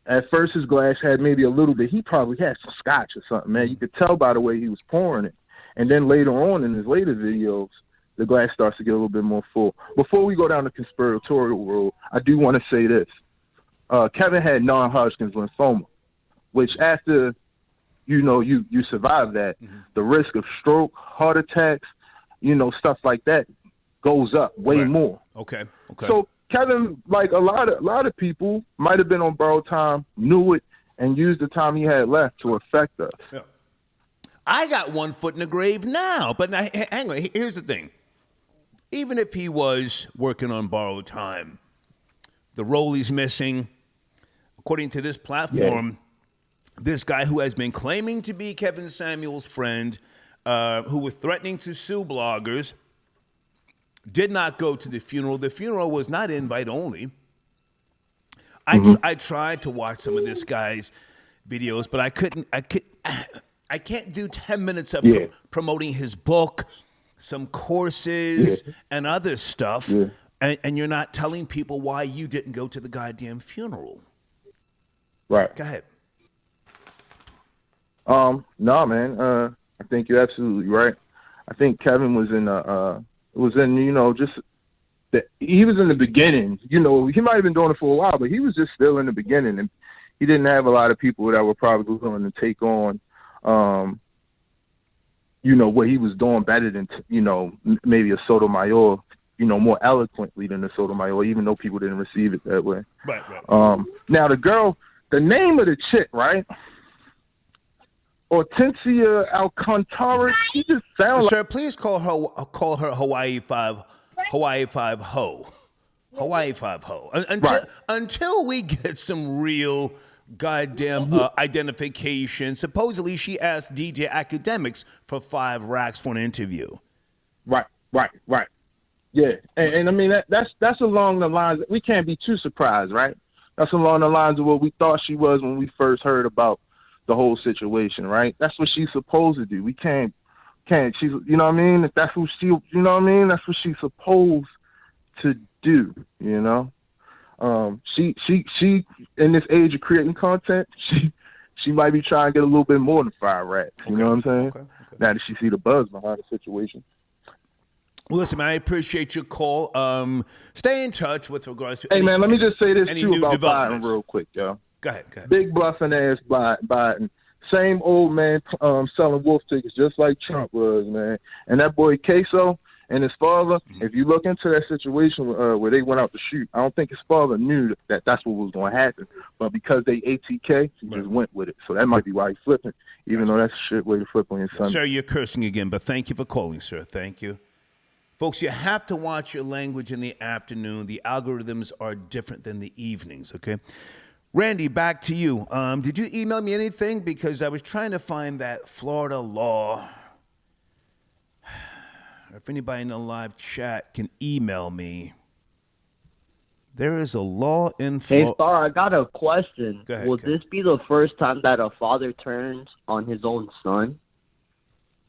At first, his glass had maybe a little bit. He probably had some scotch or something, man. You could tell by the way he was pouring it. And then later on in his later videos, the glass starts to get a little bit more full. Before we go down the conspiratorial road, I do want to say this. Kevin had non-Hodgkin's lymphoma, which after, you know, you survive that, the risk of stroke, heart attacks, you know, stuff like that goes up way more. Okay. So Kevin, like a lot of people, might have been on borrowed time, knew it, and used the time he had left to affect us. Yeah. I got one foot in the grave now, but now, hang on. Here's the thing. Even if he was working on borrowed time, the role he's missing, according to this platform, this guy who has been claiming to be Kevin Samuels' friend, who was threatening to sue bloggers, did not go to the funeral. The funeral was not invite only. I tried to watch some of this guy's videos, but I can't do 10 minutes of promoting his book, some courses, and other stuff, and you're not telling people why you didn't go to the goddamn funeral. Right. Go ahead. No, man. I think you're absolutely right. I think Kevin was you know, just that he was in the beginning. You know, he might have been doing it for a while, but he was just still in the beginning, and he didn't have a lot of people that were probably willing to take on, you know, what he was doing better than, you know, maybe a Sotomayor, you know, more eloquently than a Sotomayor, even though people didn't receive it that way. Right. Now the name of the chick, right? Hortensia Alcantara. She just sounds Sir, please call her Hawaii 5 Ho. Hawaii 5 Ho. Until we get some real goddamn identification. Supposedly she asked DJ Academics for 5 racks for an interview. Right. Yeah, and I mean that's along the lines. We can't be too surprised, right? That's along the lines of what we thought she was when we first heard about the whole situation, right? That's what she's supposed to do. We can't. She's, you know what I mean? If that's what she, you know what I mean? That's what she's supposed to do. You know, she in this age of creating content, she might be trying to get a little bit more than 5 racks. You know what I'm saying? Okay. Now that she see the buzz behind the situation. Well, listen, man, I appreciate your call. Stay in touch with regards to. Hey, man, let me just say this too about Biden real quick, yo. Go ahead. Big bluffing ass Biden. Same old man selling wolf tickets just like Trump was, man. And that boy Queso and his father, if you look into that situation where they went out to shoot, I don't think his father knew that that's what was going to happen. But because they ATK, he just went with it. So that might be why he's flipping, even though that's a shit way to flip on your son. Sir, you're cursing again, but thank you for calling, sir. Thank you. Folks, you have to watch your language in the afternoon. The algorithms are different than the evenings, okay? Randy, back to you. Did you email me anything? Because I was trying to find that Florida law. If anybody in the live chat can email me. There is a law in Florida. Hey, Star, I got a question. Go ahead, Will go this be the first time that a father turns on his own son?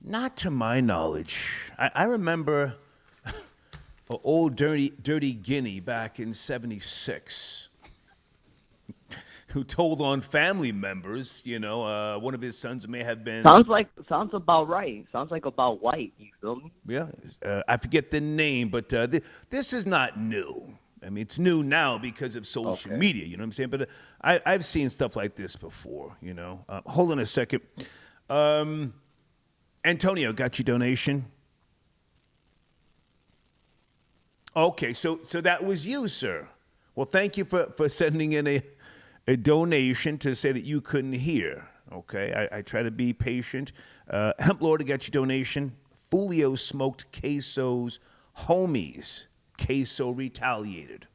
Not to my knowledge. I remember an old dirty Guinea back in '76 who told on family members, one of his sons may have been. Sounds about right. Sounds like about white. You feel me? Yeah, I forget the name, but this is not new. I mean, it's new now because of social media, you know what I'm saying? But I've seen stuff like this before, Hold on a second. Antonio, got your donation? Okay, so that was you, sir. Well, thank you for sending in a donation to say that you couldn't hear. Okay, I try to be patient. Hemp Lord got your donation. Fulio smoked Queso's homies. Queso retaliated.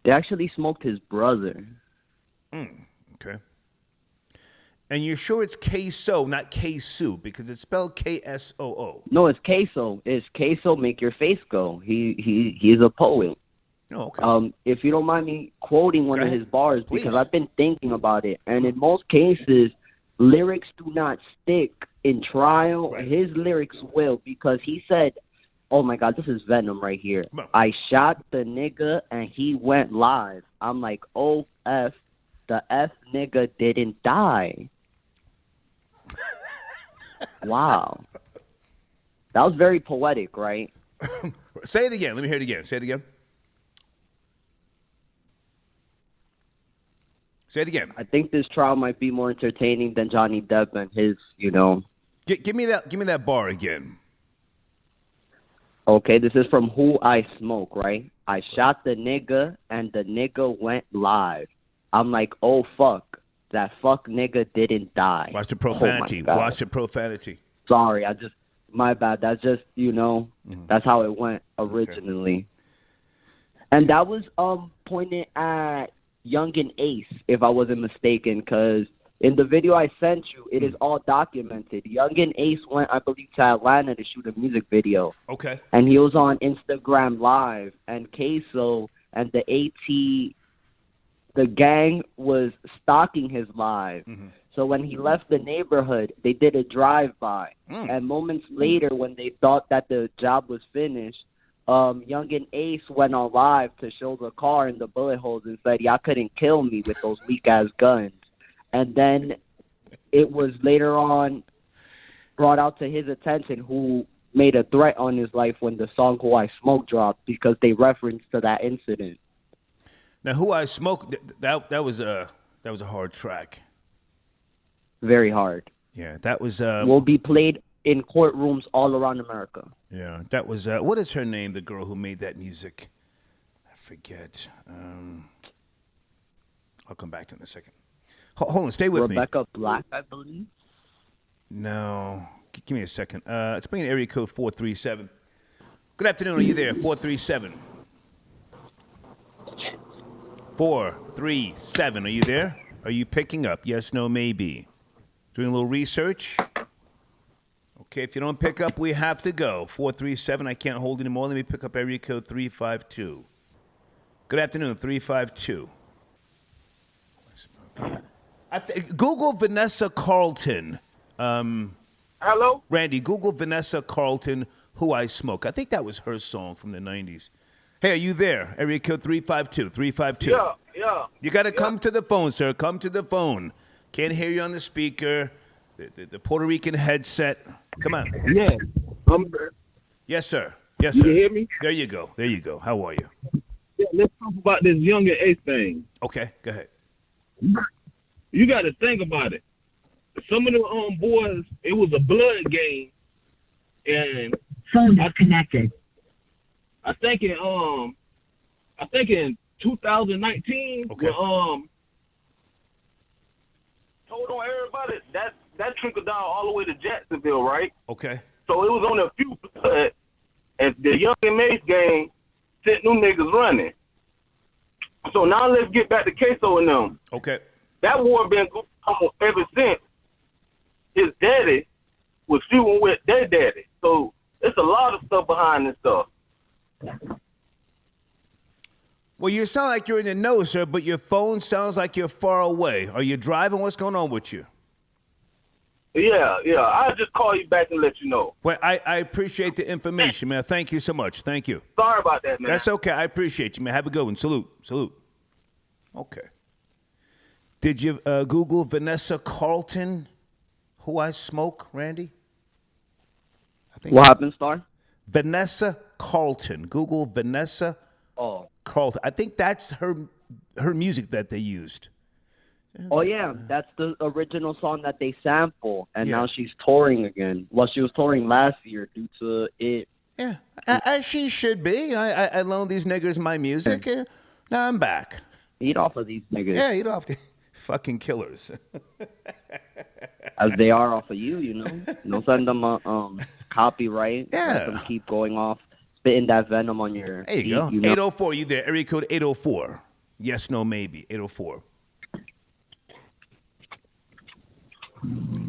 They actually smoked his brother. Okay. And you're sure it's Queso, not Queso, because it's spelled Ksoo. No, it's queso. It's queso make your face go. He's a poet. Oh, okay. If you don't mind me quoting one of his bars, because I've been thinking about it, and in most cases, lyrics do not stick in trial. Right. His lyrics will, because he said, oh my God, this is Venom right here. I shot the nigga and he went live. I'm like, oh, F, the F nigga didn't die. Wow. That was very poetic, right? Say it again. Let me hear it again. Say it again. Say it again. I think this trial might be more entertaining than Johnny Depp and his, Give me that bar again. Okay, this is from Who I Smoke, right? I shot the nigga and the nigga went live. I'm like, oh, fuck. That fuck nigga didn't die. Watch the profanity. Watch the profanity. Sorry, my bad. That's just, that's how it went originally. Okay. And that was pointed at Young and Ace, if I wasn't mistaken, because in the video I sent you, it is all documented. Young and Ace went, I believe, to Atlanta to shoot a music video. Okay. And he was on Instagram Live, and Queso and the gang was stalking his live. Mm-hmm. So when he left the neighborhood, they did a drive-by. And moments later, when they thought that the job was finished, Young and Ace went on live to show the car and the bullet holes and said, y'all couldn't kill me with those weak-ass guns. And then it was later on brought out to his attention who made a threat on his life when the song Who I Smoke dropped, because they referenced to that incident. Now, Who I Smoke, that was a hard track. Very hard. Yeah, that was... will be played in courtrooms all around America. Yeah, that was... what is her name, the girl who made that music? I forget. I'll come back to it in a second. Hold on, stay with me. Rebecca Black, I believe. No, give me a second. It's bringing area code 437. Good afternoon. Are you there? 437. 437. Are you there? Are you picking up? Yes, no, maybe. Doing a little research. Okay, if you don't pick up, we have to go. 437. I can't hold anymore. Let me pick up area code 352. Good afternoon, 352. Google Vanessa Carlton. Hello? Randy, Google Vanessa Carlton, Who I Smoke. I think that was her song from the 90s. Hey, are you there? Area code 352. 352. Yeah. You got to come to the phone, sir. Come to the phone. Can't hear you on the speaker. The Puerto Rican headset. Come on. Yeah. Yes, sir. Yes, sir. You hear me? There you go. There you go. How are you? Yeah, let's talk about this Young and Ace thing. Okay, go ahead. You got to think about it. Some of the boys, it was a blood game, and phone disconnected. I think in 2019, okay. hold on, everybody. That trickled down all the way to Jacksonville, right? Okay. So it was on a few blood, and the Young and Mace gang sent them niggas running. So now let's get back to Queso and them. Okay. That war been going on ever since his daddy was shooting with their daddy. So it's a lot of stuff behind this stuff. Well, you sound like you're in the know, sir, but your phone sounds like you're far away. Are you driving? What's going on with you? Yeah. I'll just call you back and let you know. Well, I appreciate the information, man. Thank you so much. Thank you. Sorry about that, man. That's okay. I appreciate you, man. Have a good one. Salute. Okay. Did you Google Vanessa Carlton, Who I Smoke, Randy? What happened, Star? Vanessa Carlton. Google Vanessa Carlton. I think that's her music that they used. Oh, yeah. That's the original song that they sample, and now she's touring again. Well, she was touring last year due to it. Yeah, as she should be. I loaned these niggers my music, and now I'm back. Eat off of these niggas. Yeah, eat off the fucking killers. As they are off of you, you know. Don't send them a copyright. Yeah. Let them keep going off, spitting that venom on your There you go. You know? 804, you there. Area code 804. Yes, no, maybe. 804.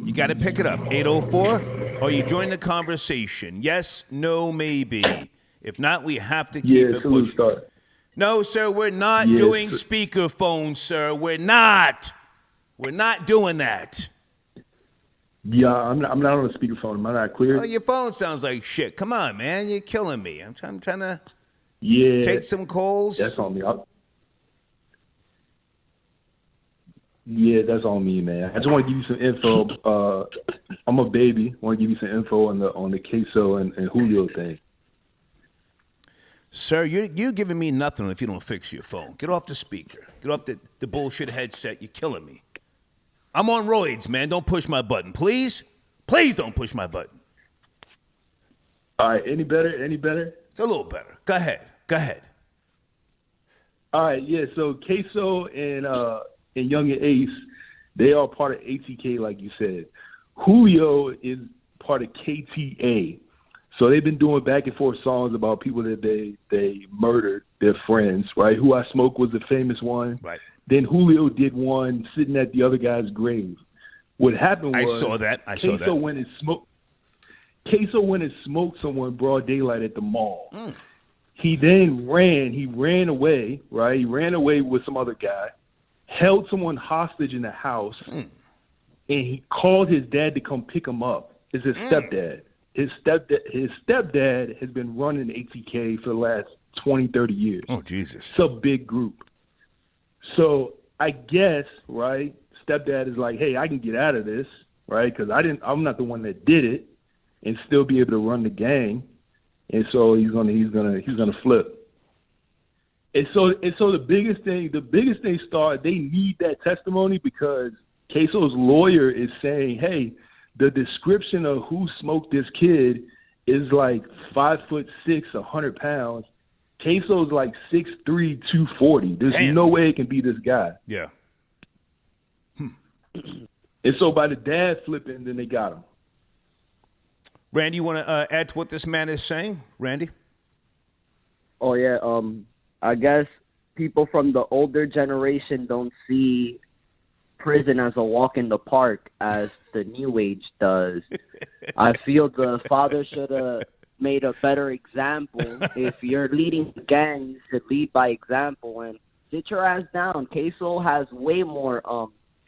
You got to pick it up. 804, or you join the conversation. Yes, no, maybe. If not, we have to keep it pushing. No, sir, we're not doing speakerphone, sir. We're not. We're not doing that. Yeah, I'm not on the speakerphone. Am I not clear? Oh, your phone sounds like shit. Come on, man. You're killing me. I'm trying to take some calls. That's on me. Yeah, that's on me, man. I just want to give you some info. I'm a baby. I want to give you some info on the Queso and Julio thing. Sir, you're giving me nothing if you don't fix your phone. Get off the speaker. Get off the bullshit headset. You're killing me. I'm on roids, man. Don't push my button, please. Please don't push my button. All right, any better? It's a little better. Go ahead. All right, yeah. So Queso and Young and Ace, they are part of ATK, like you said. Julio is part of KTA. So they've been doing back and forth songs about people that they murdered, their friends, right? Who I Smoke was the famous one. Right. Then Julio did one sitting at the other guy's grave. What happened was I saw that. Queso went and smoked someone broad daylight at the mall. He then ran away, right? He ran away with some other guy, held someone hostage in the house, and he called his dad to come pick him up. It's his stepdad. His stepdad has been running ATK for the last 20, 30 years. Oh, Jesus. It's a big group. So I guess, right, stepdad is like, hey, I can get out of this, right, because I'm not the one that did it, and still be able to run the gang. And so he's gonna flip. And so the biggest thing, Star, they need that testimony because Queso's lawyer is saying, hey, the description of who smoked this kid is like 5'6", 100 pounds. Queso's like 6'3", 240. There's no way it can be this guy. Yeah. And so by the dad flipping, then they got him. Randy, you want to add to what this man is saying? Randy? Oh, yeah. I guess people from the older generation don't see prison as a walk in the park as the new age does. I feel the father should have made a better example. If you're leading the gang, you should lead by example and sit your ass down. Queso has way more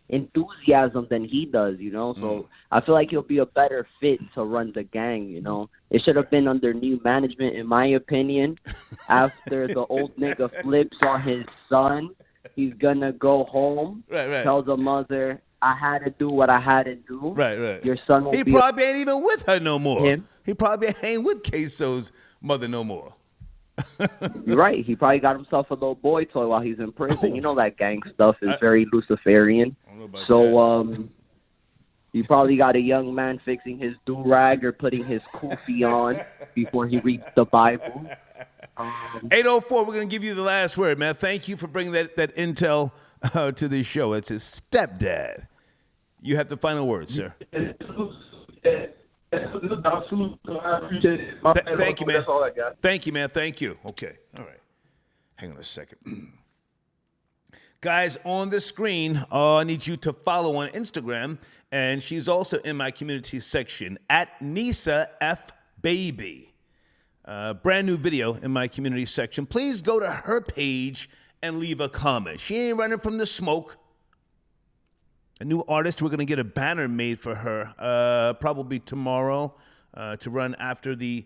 enthusiasm than he does, you know? So I feel like he'll be a better fit to run the gang, you know? It should have been under new management, in my opinion. After the old nigga flips on his son, he's gonna go home, tell the mother, I had to do what I had to do. Right. Your son will He be probably ain't even with her no more. Him? He probably ain't with Queso's mother no more. You're right. He probably got himself a little boy toy while he's in prison. You know that gang stuff is very Luciferian. So he probably got a young man fixing his do-rag or putting his kufi on before he reads the Bible. 804, we're going to give you the last word, man. Thank you for bringing that intel to the show. It's his stepdad. You have the final word, sir. Look, I salute. I appreciate it. My bad, Thank you, man. That's all I got. Thank you, man. Thank you. Okay. All right. Hang on a second. Guys, on the screen, I need you to follow on Instagram, and she's also in my community section at Nisa F Baby. Brand new video in my community section. Please go to her page and leave a comment. She ain't running from the smoke. A new artist, we're going to get a banner made for her probably tomorrow to run after the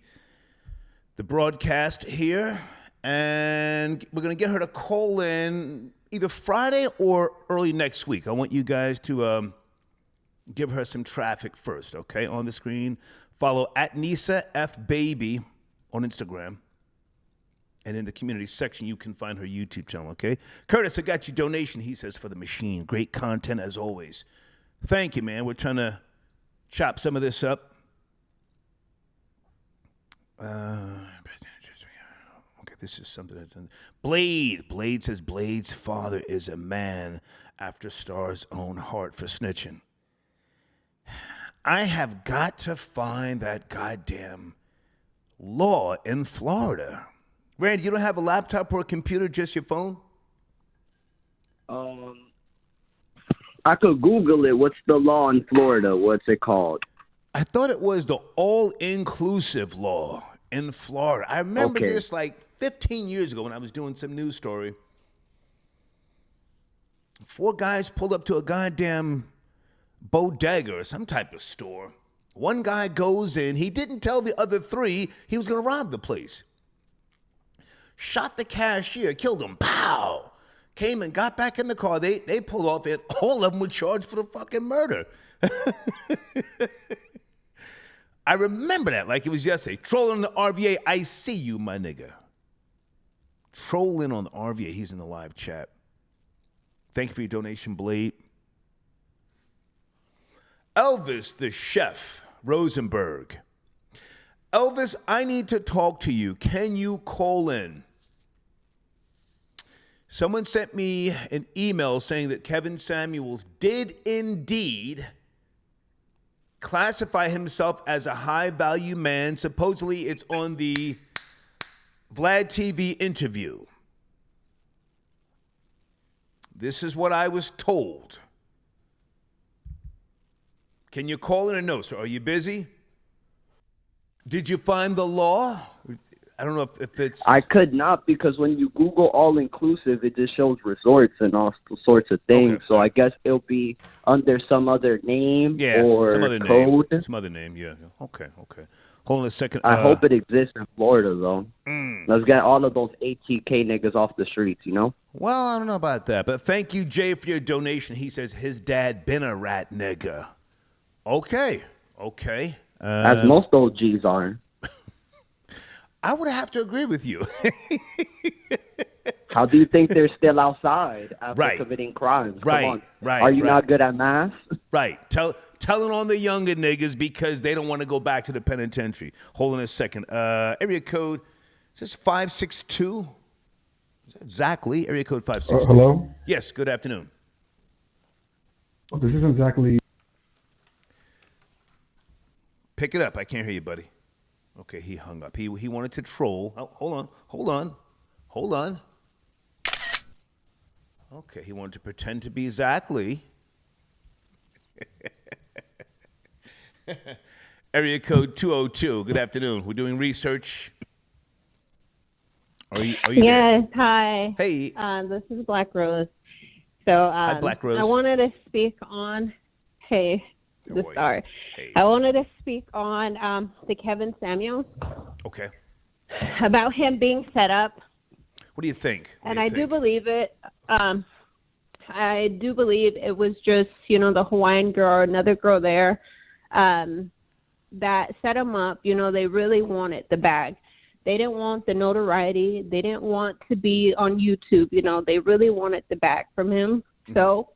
broadcast here. And we're going to get her to call in either Friday or early next week. I want you guys to give her some traffic first, okay? On the screen, follow at Nisa F Baby on Instagram. And in the community section, you can find her YouTube channel, okay? Curtis, I got your donation, he says, for the machine. Great content as always. Thank you, man. We're trying to chop some of this up. Okay, this is something that's... Blade says, Blade's father is a man after Star's own heart for snitching. I have got to find that goddamn law in Florida. Randy, you don't have a laptop or a computer, just your phone? I could Google it. What's the law in Florida? What's it called? I thought it was the all-inclusive law in Florida. I remember this like 15 years ago when I was doing some news story. 4 guys pulled up to a goddamn bodega or some type of store. One guy goes in. He didn't tell the other 3 he was going to rob the place. Shot the cashier, killed him. Pow! Came and got back in the car. They pulled off, and all of them were charged for the fucking murder. I remember that like it was yesterday. Trolling the RVA. I see you, my nigga. Trolling on the RVA. He's in the live chat. Thank you for your donation, Blade. Elvis, the chef, Rosenberg. Elvis, I need to talk to you. Can you call in? Someone sent me an email saying that Kevin Samuels did indeed classify himself as a high-value man. Supposedly, it's on the Vlad TV interview. This is what I was told. Can you call in or no, sir? Are you busy? Did you find the law? I don't know if it's... I could not, because when you Google all-inclusive, it just shows resorts and all sorts of things. Okay. So I guess it'll be under some other name or some other code. Name. Some other name, yeah. Okay. Hold on a second. I hope it exists in Florida, though. Let's get all of those ATK niggas off the streets, you know? Well, I don't know about that, but thank you, Jay, for your donation. He says his dad been a rat nigga. Okay. As most OGs are. I would have to agree with you. How do you think they're still outside after committing crimes? Come on. Are you not good at math? Right. Telling on the younger niggas because they don't want to go back to the penitentiary. Hold on a second. Area code, is this 562? Is that exactly? Area code 562. Hello? Yes, good afternoon. Oh, this isn't exactly... Pick it up. I can't hear you, buddy. Okay, he hung up. He wanted to troll. Oh, hold on. Okay, he wanted to pretend to be Zach Lee. Area code 202. Good afternoon. We're doing research. Are you Yes, there? Hi. Hey. This is Black Rose. So Hi, Black Rose. I wanted to speak on... Hey. Hey. I wanted to speak on the Kevin Samuels. Okay. About him being set up. What do you think? I do believe it. I do believe it was just, the Hawaiian girl, another girl there, that set him up. They really wanted the bag. They didn't want the notoriety. They didn't want to be on YouTube. They really wanted the bag from him. Mm-hmm. So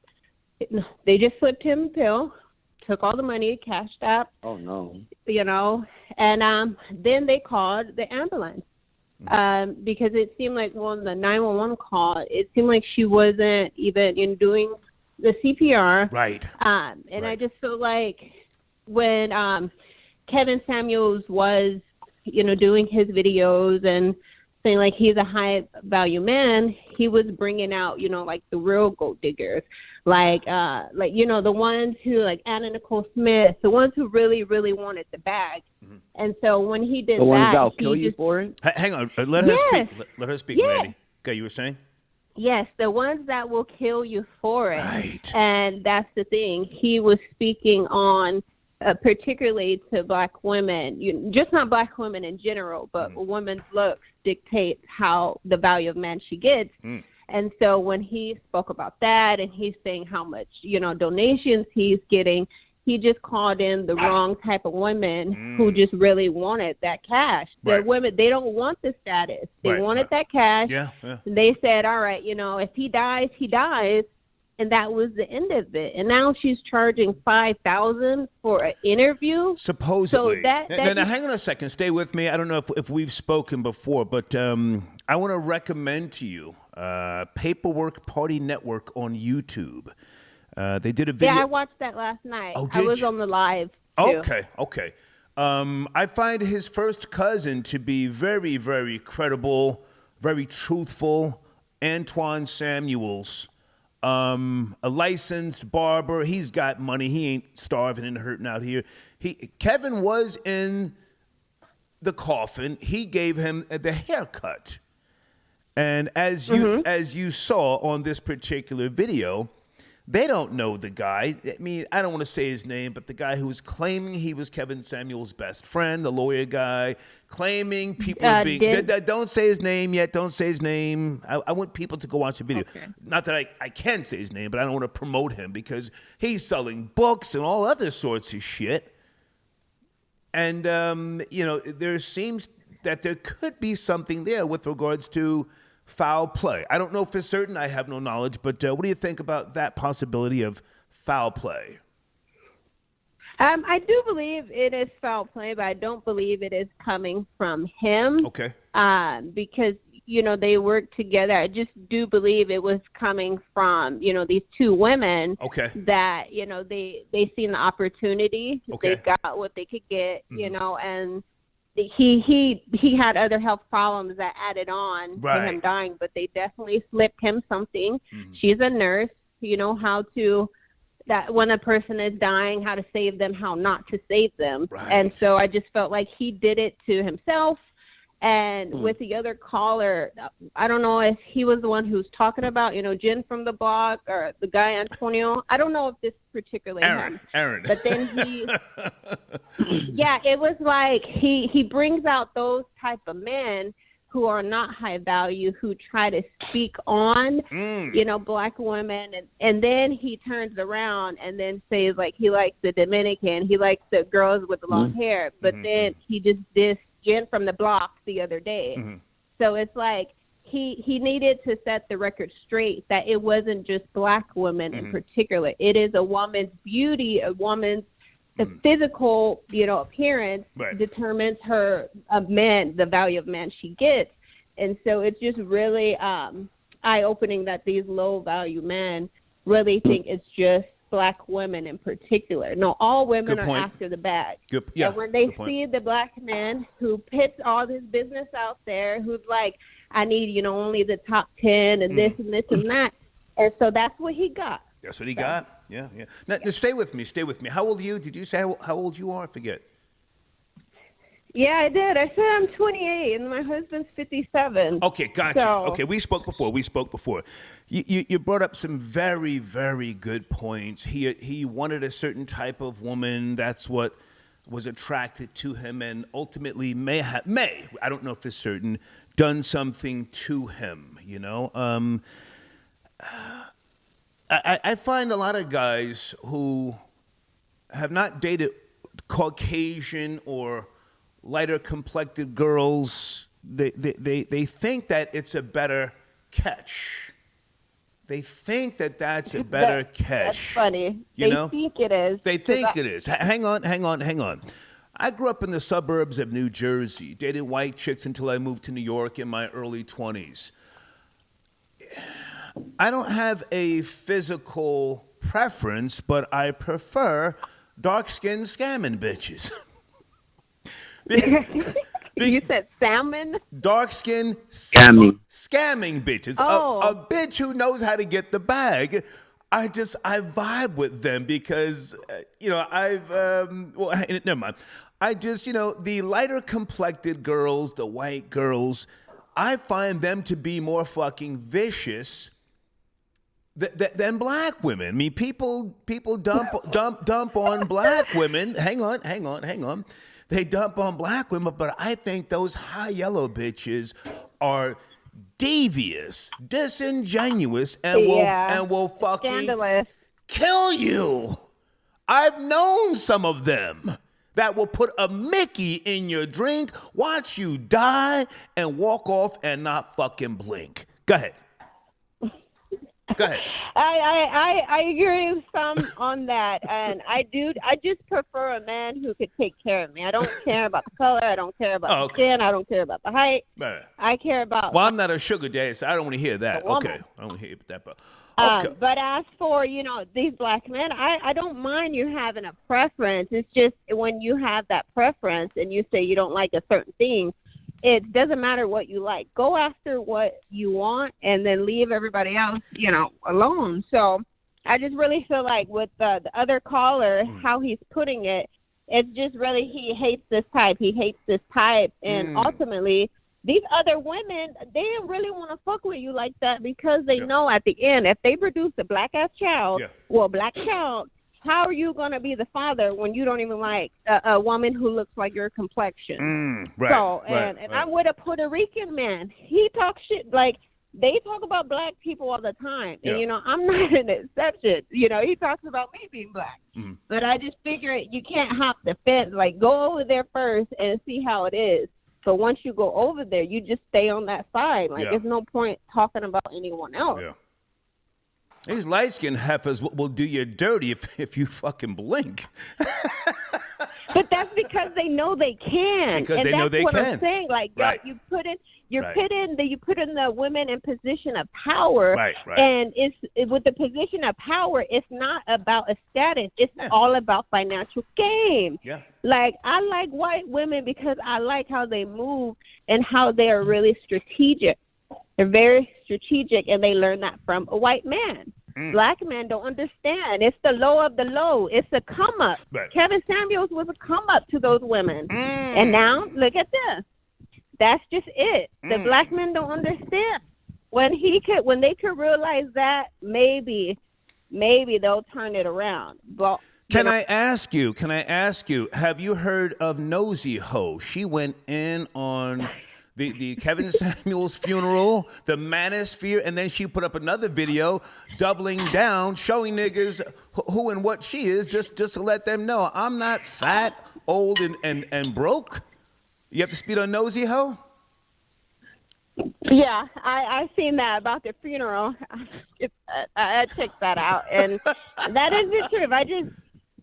they just slipped him a pill. Took all the money, cashed out. Oh, no. And then they called the ambulance because it seemed like, the 911 call, it seemed like she wasn't even doing the CPR. Right. And I just feel like when Kevin Samuels was, doing his videos and saying like he's a high value man, he was bringing out, like the real gold diggers, like the ones who like Anna Nicole Smith, the ones who really, really wanted the bag. And so when he did The ones that, that'll kill you for it? Hang on. Let her speak. Let her speak, Randy. Okay, you were saying? Yes, the ones that will kill you for it. Right. And that's the thing. He was speaking on, particularly to black women, just not black women in general, but a woman's looks dictates how the value of man she gets. And so when he spoke about that and he's saying how much, donations he's getting, he just called in the wrong type of women who just really wanted that cash. The women, they don't want the status. They wanted that cash. Yeah. They said, all right, if he dies, he dies. And that was the end of it. And now she's charging $5,000 for an interview. Supposedly. So that now, hang on a second. Stay with me. I don't know if we've spoken before, but I want to recommend to you Paperwork Party Network on YouTube. They did a video. Yeah, I watched that last night. Oh, I did was you? on the live, too. Okay. I find his first cousin to be very, very credible, very truthful. Antoine Samuels. A licensed barber. He's got money. He ain't starving and hurting out here. Kevin was in the coffin. He gave him the haircut. And as you saw on this particular video, they don't know the guy. I mean, I don't want to say his name, but the guy who was claiming he was Kevin Samuels' best friend, the lawyer guy, claiming people are being... Don't say his name yet. Don't say his name. I want people to go watch the video. Okay. Not that I can say his name, but I don't want to promote him because he's selling books and all other sorts of shit. And, there seems that there could be something there with regards to foul play. I don't know for certain. I have no knowledge, but what do you think about that possibility of foul play? I do believe it is foul play, but I don't believe it is coming from him. Okay. Because, they work together. I just do believe it was coming from, these two women. Okay. That, they seen the opportunity. Okay. They got what they could get, and he had other health problems that added on to him dying, but they definitely slipped him something. She's a nurse, how to, that when a person is dying, how to save them, how not to save them. And so I just felt like he did it to himself. And with the other caller, I don't know if he was the one who's talking about, Jen from the blog or the guy Antonio. I don't know if this particularly him. Aaron. But then it was like he brings out those type of men who are not high value, who try to speak on, black women. And then he turns around and then says, like, he likes the Dominican, he likes the girls with the long hair. But then he just dissed Jen from the block the other day. So it's like he needed to set the record straight that it wasn't just black women in particular. It is a woman's beauty, a woman's physical, appearance determines the value of man she gets. And so it's just really eye-opening that these low-value men really think it's just black women in particular. No, all women are after the bag. And when they see the black man who puts all this business out there, who's like, I need, only the top 10 and this and this and that. And so that's what he got. That's what he got. Yeah. Now, stay with me. How old are you? Did you say how old you are? I forget. Yeah, I did. I said I'm 28 and my husband's 57. Okay, gotcha. Okay, we spoke before. You brought up some very, very good points. He wanted a certain type of woman. That's what was attracted to him and ultimately may, I don't know if it's certain, done something to him, I find a lot of guys who have not dated Caucasian or lighter complected girls, they think that it's a better catch. They think that's a better catch. That's funny. They think it is. They think it is. Hang on. I grew up in the suburbs of New Jersey, dated white chicks until I moved to New York in my early 20s. I don't have a physical preference, but I prefer dark-skinned scamming bitches. You said salmon? Dark skin Scamming. scamming bitches. Oh. A bitch who knows how to get the bag. I vibe with them because, never mind. The lighter complected girls, the white girls, I find them to be more fucking vicious than black women. I mean, people dump on black women. Hang on. They dump on black women, but I think those high yellow bitches are devious, disingenuous, and will fucking Scandalous. kill you. I've known some of them that will put a Mickey in your drink, watch you die, and walk off and not fucking blink. Go ahead. I agree with some on that, and I just prefer a man who could take care of me. I don't care about the color. I don't care about the skin. I don't care about the height. Right. I care about. Well, I'm not a sugar daddy, so I don't want to hear that. Okay, I don't want to hear that. But okay. But as for these black men, I don't mind you having a preference. It's just when you have that preference and you say you don't like a certain thing, it doesn't matter what you like. Go after what you want and then leave everybody else, alone. So I just really feel like with the other caller, how he's putting it, it's just really he hates this type. He hates this type. And ultimately, these other women, they don't really want to fuck with you like that because they know at the end, if they produce a black-ass child, black child, how are you going to be the father when you don't even like a woman who looks like your complexion? And I'm with a Puerto Rican man. He talks shit like they talk about black people all the time. And, I'm not an exception. He talks about me being black. But I just figure you can't hop the fence. Like, go over there first and see how it is. So once you go over there, you just stay on that side. Like, there's no point talking about anyone else. Yeah. These light-skinned heifers will do you dirty if you fucking blink. But that's because they know they can. Because they know they can. That's what I'm saying. Like, you put in the women in position of power. Right. And with the position of power, it's not about a status. It's all about financial gain. Yeah. Like, I like white women because I like how they move and how they are really strategic. They're very strategic, and they learn that from a white man. Black men don't understand. It's the low of the low. It's a come up. Right. Kevin Samuels was a come up to those women. And now, look at this. That's just it. The black men don't understand. When they could realize that, maybe they'll turn it around. But Can I ask you, have you heard of Nosy Ho? She went in on the Kevin Samuels funeral, the manosphere, and then she put up another video doubling down, showing niggas who and what she is, just to let them know I'm not fat, old, and broke. You have to speed on Nosy Ho? Yeah, I seen that about the funeral. I checked that out, and that is the truth.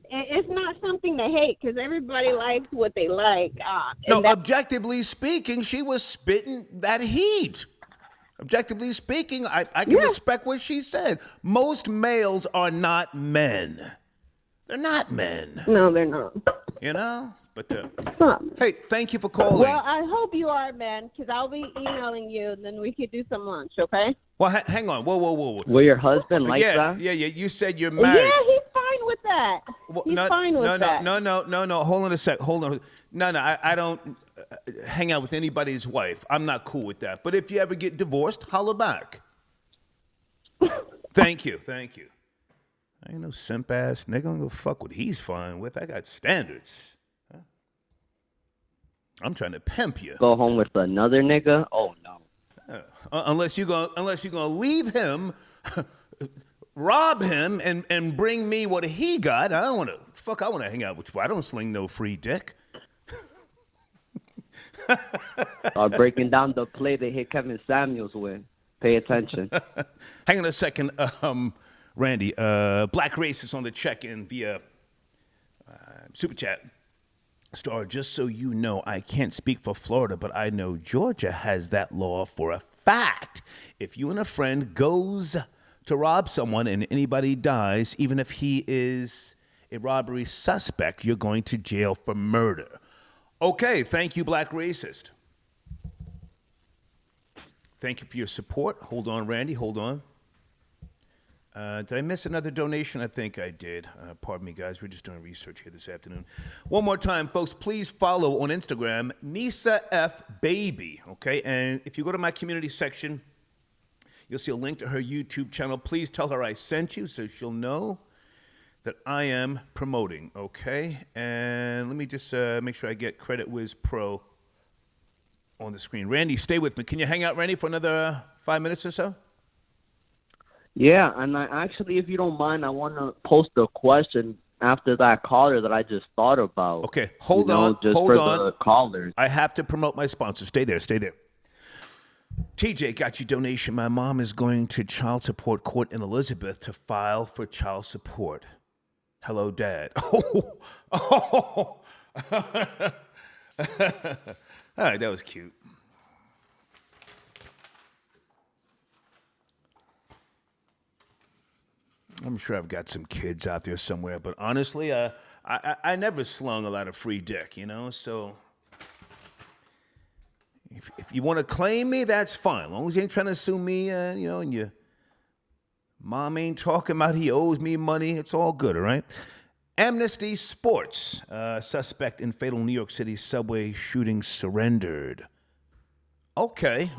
It's not something to hate because everybody likes what they like. No, objectively speaking, she was spitting that heat. Objectively speaking, I can respect what she said. Most males are not men. They're not men. No, they're not. But hey, thank you for calling. Well, I hope you are, man, because I'll be emailing you, and then we could do some lunch, okay? Well, hang on. Whoa. Will your husband like that? Yeah. You said you're married. Yeah, he's fine with that. He's fine with that. No. Hold on a sec. Hold on. No. I don't hang out with anybody's wife. I'm not cool with that. But if you ever get divorced, holler back. Thank you. I ain't no simp ass nigga. I'm gonna fuck what he's fine with. I got standards. I'm trying to pimp you. Go home with another nigga? Oh no. Unless you're gonna leave him, rob him, and bring me what he got. I want to hang out with you. I don't sling no free dick. Breaking down the play they hit Kevin Samuels with. Pay attention. Hang on a second, Randy. Black Racist on the check-in via Super Chat. Star, just so you know, I can't speak for Florida, but I know Georgia has that law for a fact. If you and a friend goes to rob someone and anybody dies, even if he is a robbery suspect, you're going to jail for murder. Okay, thank you, Black Racist. Thank you for your support. Hold on, Randy, hold on. Did I miss another donation? I think I did. Pardon me, guys. We're just doing research here this afternoon. One more time, folks, please follow on Instagram, Nisa F. Baby, okay? And if you go to my community section, you'll see a link to her YouTube channel. Please tell her I sent you so she'll know that I am promoting, okay? And let me just make sure I get Credit Wiz Pro on the screen. Randy, stay with me. Can you hang out, Randy, for another 5 minutes or so? Yeah, and I actually, if you don't mind, I want to post a question after that caller that I just thought about. Okay, hold on. Just hold for on. the callers. I have to promote my sponsor. Stay there. TJ got you donation. My mom is going to child support court in Elizabeth to file for child support. Hello, Dad. All right, that was cute. I'm sure I've got some kids out there somewhere, but honestly, I never slung a lot of free dick, you know? So if you want to claim me, that's fine. As long as you ain't trying to sue me, you know, and your mom ain't talking about he owes me money, it's all good, all right? Amnesty Sports. Suspect in fatal New York City subway shooting surrendered. Okay.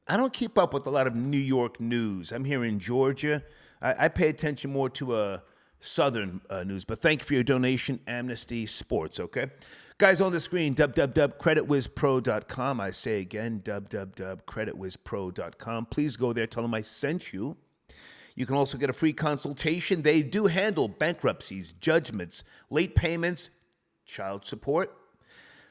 I don't keep up with a lot of New York news. I'm here in Georgia. I pay attention more to Southern news. But thank you for your donation, Amnesty Sports, okay? Guys on the screen, www.creditwizpro.com. I say again, www.creditwizpro.com. Please go there. Tell them I sent you. You can also get a free consultation. They do handle bankruptcies, judgments, late payments, child support,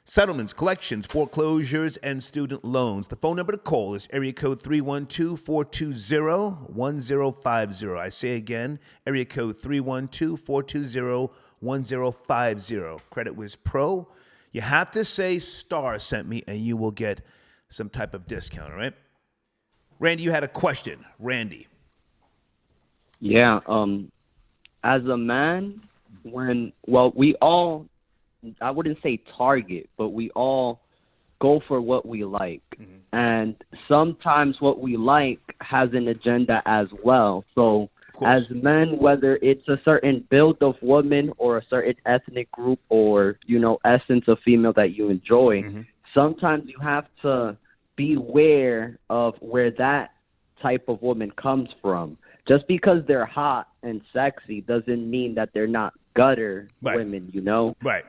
settlements, collections, foreclosures, and student loans. The phone number to call is area code 312-420-1050. I say again, area code 312-420-1050. Credit Wiz Pro. You have to say Star sent me, and you will get some type of discount, all right? Randy, you had a question. Randy. Yeah, as a man, we all, I wouldn't say target, but we all go for what we like. Mm-hmm. And sometimes what we like has an agenda as well. So as men, whether it's a certain build of woman or a certain ethnic group or, you know, essence of female that you enjoy, mm-hmm. sometimes you have to be aware of where that type of woman comes from. Just because they're hot and sexy doesn't mean that they're not gutter women, you know? Right.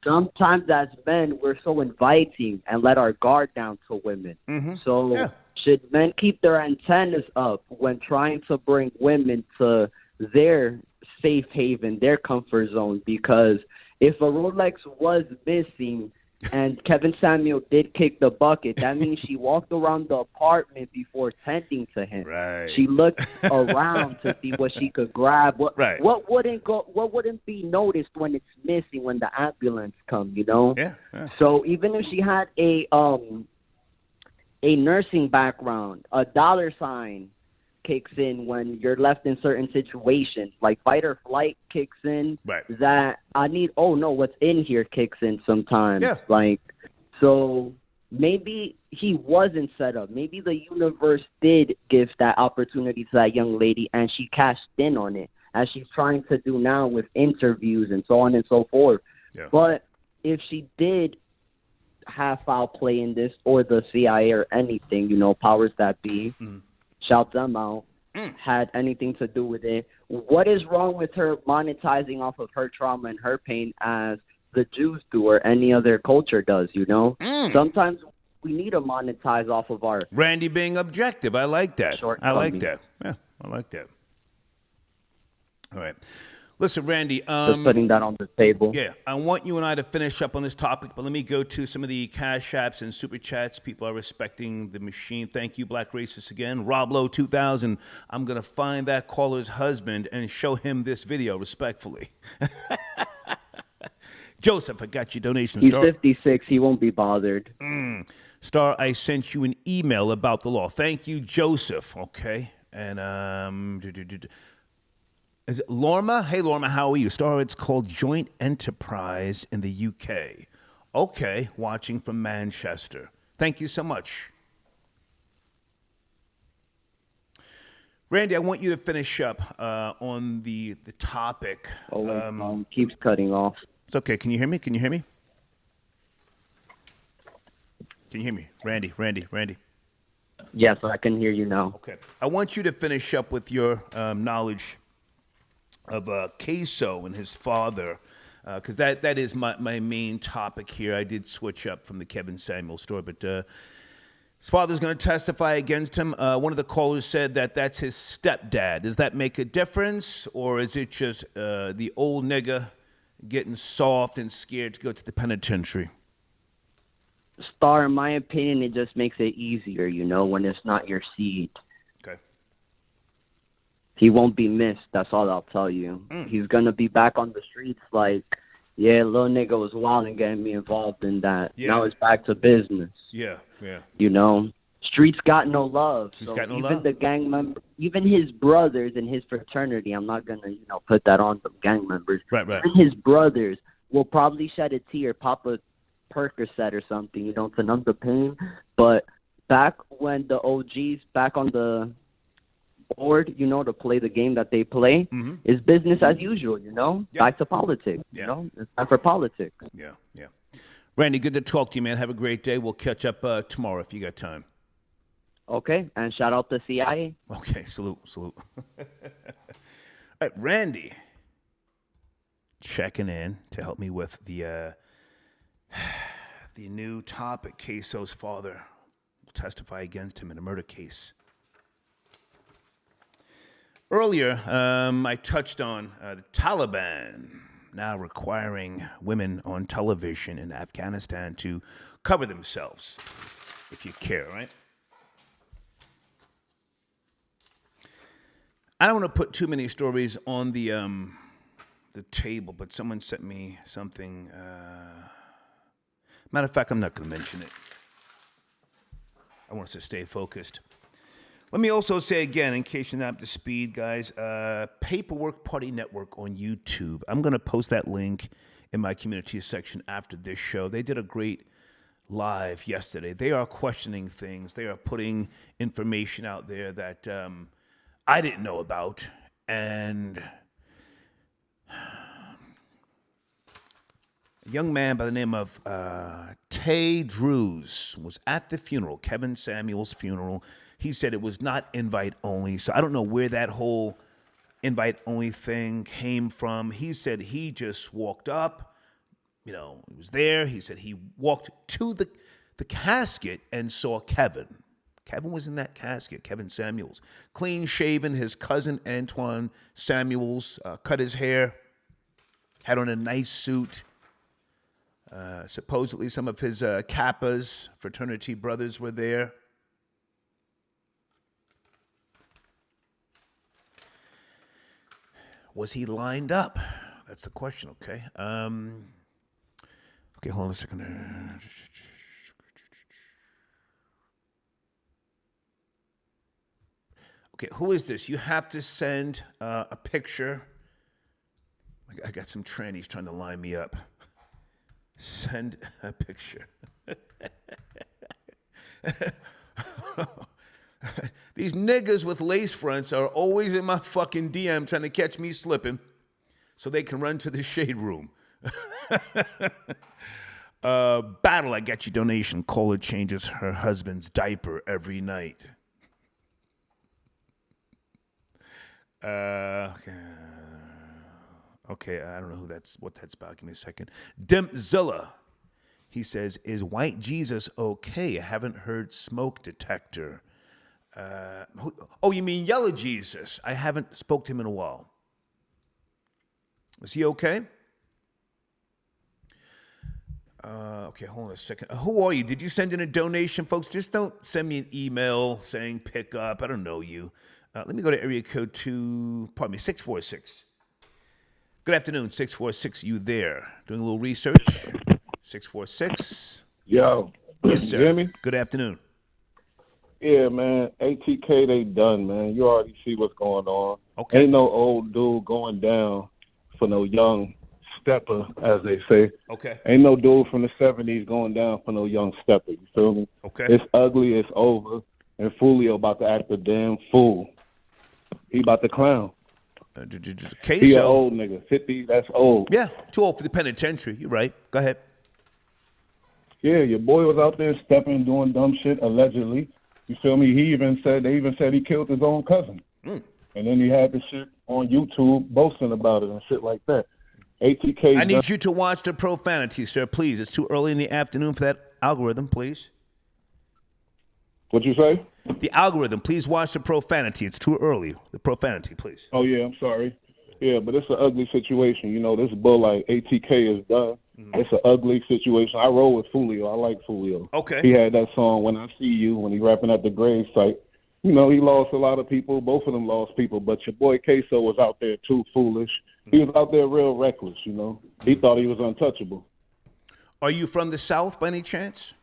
Sometimes as men, we're so inviting and let our guard down to women. Mm-hmm. So should men keep their antennas up when trying to bring women to their safe haven, their comfort zone? Because if a Rolex was missing and Kevin Samuel did kick the bucket, that means she walked around the apartment before tending to him. Right. She looked around to see what she could grab. What wouldn't be noticed when it's missing when the ambulance comes, you know? Yeah. So even if she had a nursing background, a dollar sign kicks in when you're left in certain situations, like fight or flight kicks in. Right. That I need. Oh no, what's in here kicks in sometimes. Yeah. Like, so maybe he wasn't set up. Maybe the universe did give that opportunity to that young lady, and she cashed in on it, as she's trying to do now with interviews and so on and so forth. Yeah. But if she did have foul play in this, or the CIA or anything, you know, powers that be. Mm. Shout them out, had anything to do with it. What is wrong with her monetizing off of her trauma and her pain as the Jews do or any other culture does, you know? Sometimes we need to monetize off of our... Randy being objective. I like that. I like that. Yeah, I like that. All right. Listen, Randy. Just putting that on the table. Yeah, I want you and I to finish up on this topic, but let me go to some of the cash apps and super chats. People are respecting the machine. Thank you, Black Racist, again. Rob Lowe 2000. I'm going to find that caller's husband and show him this video respectfully. Joseph, I got your donation. He's 56. He won't be bothered. Star, I sent you an email about the law. Thank you, Joseph. Okay. And Is it Lorma? Hey, Lorma, how are you? Star, it's called Joint Enterprise in the UK. Okay, watching from Manchester. Thank you so much. Randy, I want you to finish up on the topic. Keeps cutting off. It's okay. Can you hear me? Can you hear me? Can you hear me? Randy. Yes, I can hear you now. Okay. I want you to finish up with your knowledge of Queso and his father, because that is my main topic here. I did switch up from the Kevin Samuel story, but his father's going to testify against him. One of the callers said that's his stepdad. Does that make a difference, or is it just the old nigga getting soft and scared to go to the penitentiary? Star, in my opinion, it just makes it easier, when it's not your seed. Okay. He won't be missed. That's all I'll tell you. He's going to be back on the streets like, yeah, little nigga was wild and getting me involved in that. Yeah. Now it's back to business. Yeah. Streets got no love. Streets got no love. The gang member, even his brothers in his fraternity, I'm not going to, put that on the gang members. Right. Even his brothers will probably shed a tear, pop a Percocet or something, to numb the pain. But back when the OGs back on the board, to play the game that they play, is business as usual, Back to politics, It's time for politics. Yeah. Randy, good to talk to you, man. Have a great day. We'll catch up tomorrow if you got time. Okay, and shout out to CIA. Okay, salute. All right, Randy, checking in to help me with the new topic. Queso's father will testify against him in a murder case. Earlier, I touched on the Taliban now requiring women on television in Afghanistan to cover themselves, if you care, right? I don't want to put too many stories on the table, but someone sent me something. Matter of fact, I'm not going to mention it. I want us to stay focused. Let me also say again, in case you're not up to speed, guys, Paperwork Party Network on YouTube. I'm going to post that link in my community section after this show. They did a great live yesterday. They are questioning things. They are putting information out there that I didn't know about. And a young man by the name of Tay Drews was at the funeral, Kevin Samuel's funeral. He said it was not invite only. So I don't know where that whole invite only thing came from. He said he just walked up, he was there. He said he walked to the casket and saw Kevin. Kevin was in that casket, Kevin Samuels. Clean shaven, his cousin Antoine Samuels cut his hair, had on a nice suit. Supposedly some of his Kappas, fraternity brothers, were there. Was he lined up? That's the question, okay? Okay, hold on a second. Okay, who is this? You have to send a picture. I got some trannies trying to line me up. Send a picture. These niggas with lace fronts are always in my fucking DM trying to catch me slipping so they can run to the shade room. Battle, I got your donation. Caller changes her husband's diaper every night. Okay, I don't know what that's about. Give me a second. Dimpzilla. He says, is white Jesus okay? I haven't heard smoke detector. You mean yellow Jesus? I haven't spoke to him in a while. Is he okay? Okay, hold on a second. Who are you? Did you send in a donation, folks? Just don't send me an email saying pick up. I don't know you. Let me go to area code 646. Good afternoon, 646. You there? Doing a little research? 646. Yo. Yes, sir. You hear me? Good afternoon. Yeah, man. ATK, they done, man. You already see what's going on. Okay. Ain't no old dude going down for no young stepper, as they say. Okay. Ain't no dude from the 70s going down for no young stepper. You feel me? Okay. It's ugly. It's over. And Fulio about to act a damn fool. He about to clown. He an old nigga. 50, that's old. Yeah, too old for the penitentiary. You're right. Go ahead. Yeah, your boy was out there stepping, doing dumb shit, allegedly. You feel me? They even said he killed his own cousin. And then he had the shit on YouTube boasting about it and shit like that. ATK. I need you to watch the profanity, sir. Please. It's too early in the afternoon for that algorithm, please. What'd you say? The algorithm. Please watch the profanity. It's too early. The profanity, please. Oh, yeah, I'm sorry. Yeah, but it's an ugly situation. You know, this bull like ATK is done. It's an ugly situation. I roll with Fulio. I like Fulio. Okay. He had that song, When I See You, when he rapping at the grave site. You know, he lost a lot of people. Both of them lost people. But your boy Queso was out there too foolish. He was out there real reckless, you know. He thought he was untouchable. Are you from the South by any chance?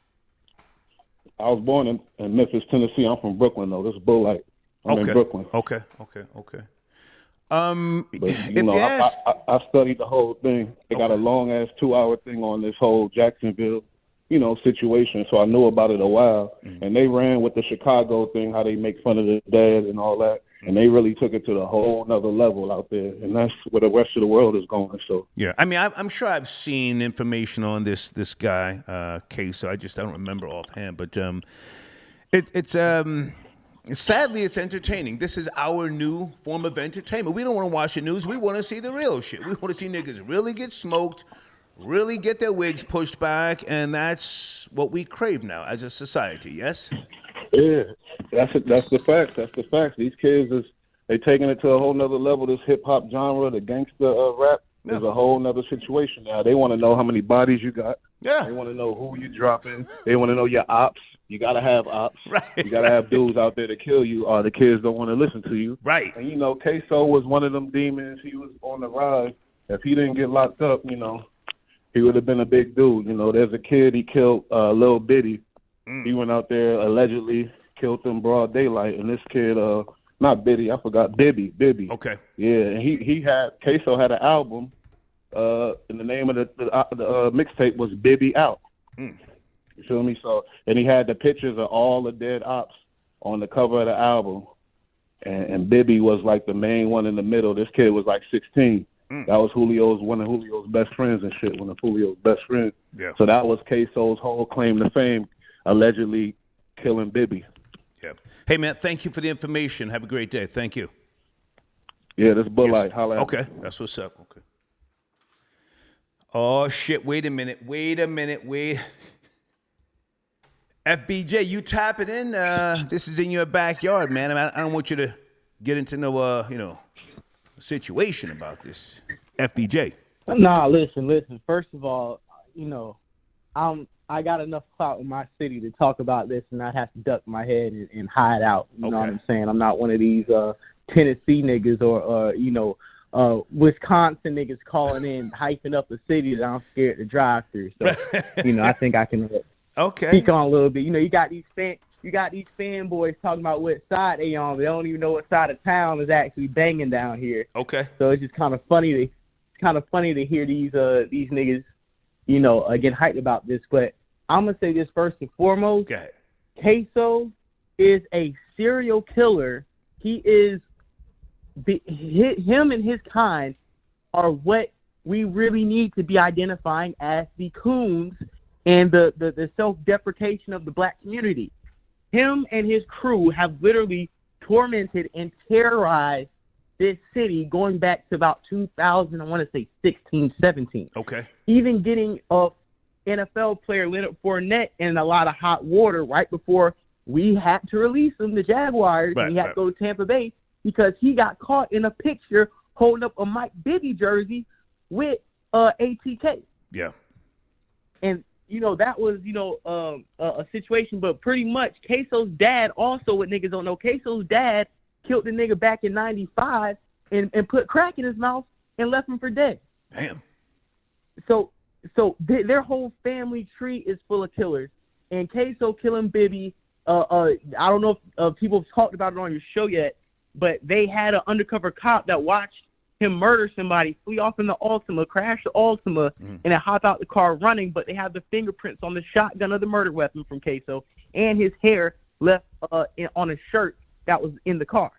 I was born in Memphis, Tennessee. I'm from Brooklyn, though. This is bull like I'm in Brooklyn. Okay. But, I studied the whole thing. They got a long-ass 2-hour thing on this whole Jacksonville, situation. So I knew about it a while. And they ran with the Chicago thing, how they make fun of the dead and all that. And they really took it to the whole nother level out there. And that's where the rest of the world is going. So yeah, I mean, I'm sure I've seen information on this guy, Queso. I don't remember offhand. But it's sadly, it's entertaining. This is our new form of entertainment. We don't want to watch the news. We want to see the real shit. We want to see niggas really get smoked, really get their wigs pushed back, and that's what we crave now as a society, yes? Yeah, that's the facts. That's the facts. These kids they taking it to a whole nother level. This hip-hop genre, the gangster rap, is a whole nother situation now. They want to know how many bodies you got. Yeah. They want to know who you dropping. They want to know your ops. You got to have ops. Right. You got to have dudes out there to kill you, or the kids don't want to listen to you. Right. And, Queso was one of them demons. He was on the rise. If he didn't get locked up, he would have been a big dude. There's a kid he killed, Lil Biddy. He went out there, allegedly killed him broad daylight. And this kid, not Biddy, I forgot, Bibby. Okay. Yeah, and Queso had an album, and the name of the mixtape was Bibby Out. You feel me? So, and he had the pictures of all the dead ops on the cover of the album, and Bibby was like the main one in the middle. This kid was like 16. That was one of Julio's best friends and shit. One of Julio's best friends. Yeah. So that was Queso's whole claim to fame, allegedly killing Bibby. Yeah. Hey man, thank you for the information. Have a great day. Thank you. Yeah, this Bud Light. Holla at Okay, that's what's up. Okay. Oh shit! Wait a minute. FBJ, you tap it in. This is in your backyard, man. I don't want you to get into no, situation about this. FBJ. Nah, listen. First of all, I got enough clout in my city to talk about this and not have to duck my head and hide out. You know what I'm saying? I'm not one of these Tennessee niggas or Wisconsin niggas calling in, hyping up a city that I'm scared to drive through. So, I think I can speak on a little bit. You got these fanboys talking about what side they on, but they don't even know what side of town is actually banging down here. Okay. So it's just kind of funny to hear these niggas, get hyped about this. But I'm gonna say this first and foremost. Okay. Queso is a serial killer. He is him and his kind are what we really need to be identifying as the coons and the self-deprecation of the black community. Him and his crew have literally tormented and terrorized this city going back to about 2000, I want to say 16, 17. Okay. Even getting a NFL player Leonard Fournette in a lot of hot water right before we had to release him, the Jaguars, and he had to go to Tampa Bay because he got caught in a picture holding up a Mike Bibby jersey with ATK. Yeah. And, that was, a situation, but pretty much Queso's dad also, what niggas don't know, Queso's dad killed the nigga back in 95 and put crack in his mouth and left him for dead. Damn. So their whole family tree is full of killers. And Queso killing Bibby I don't know if people have talked about it on your show yet, but they had an undercover cop that watched him murder somebody, flee off in the Altima, crash the Altima, and then hop out the car running. But they have the fingerprints on the shotgun of the murder weapon from Queso, and his hair left on a shirt that was in the car.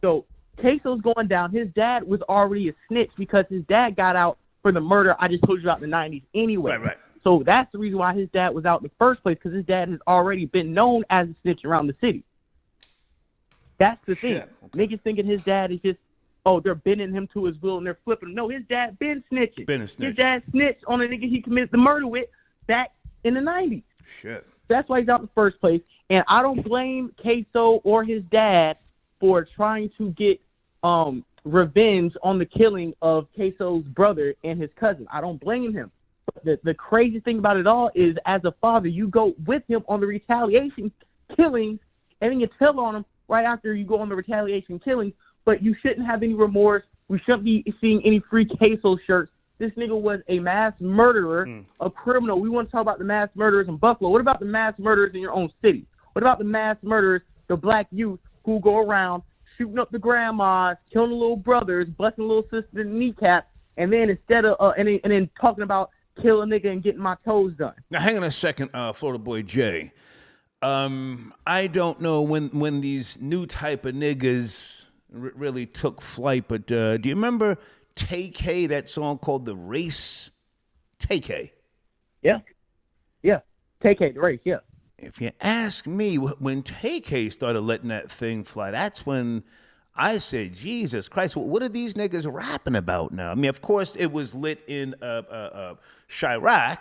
So Queso's going down. His dad was already a snitch because his dad got out for the murder I just told you about in the 90s anyway. Right. So that's the reason why his dad was out in the first place, because his dad has already been known as a snitch around the city. That's the thing. Okay. Niggas thinking his dad is just, they're bending him to his will and they're flipping him. No, his dad been snitching. Been a snitch. His dad snitched on a nigga he committed the murder with back in the 90s. Shit. That's why he's out in the first place. And I don't blame Queso or his dad for trying to get revenge on the killing of Queso's brother and his cousin. I don't blame him. But the crazy thing about it all is, as a father, you go with him on the retaliation killings, and then you tell on him right after you go on the retaliation killings, but you shouldn't have any remorse. We shouldn't be seeing any free Queso shirts. This nigga was a mass murderer, a criminal. We want to talk about the mass murderers in Buffalo. What about the mass murderers in your own city? What about the mass murderers, the black youth who go around shooting up the grandmas, killing the little brothers, busting the little sister in the kneecap, and then instead of and then talking about kill a nigga and getting my toes done? Now, hang on a second, Florida Boy Jay. I don't know when these new type of niggas really took flight, but do you remember Tay-K, that song called The Race? Tay-K. Yeah. Tay-K, The Race, yeah. If you ask me, when Tay-K started letting that thing fly, that's when I said, Jesus Christ, what are these niggas rapping about now? I mean, of course, it was lit in Chirac,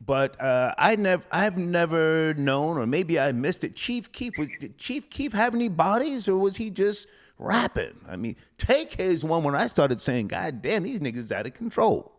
but I've never known, or maybe I missed it. Chief Keef, did Chief Keef have any bodies, or was he just rapping? I mean, Tay-K is one when I started saying, God damn, these niggas out of control.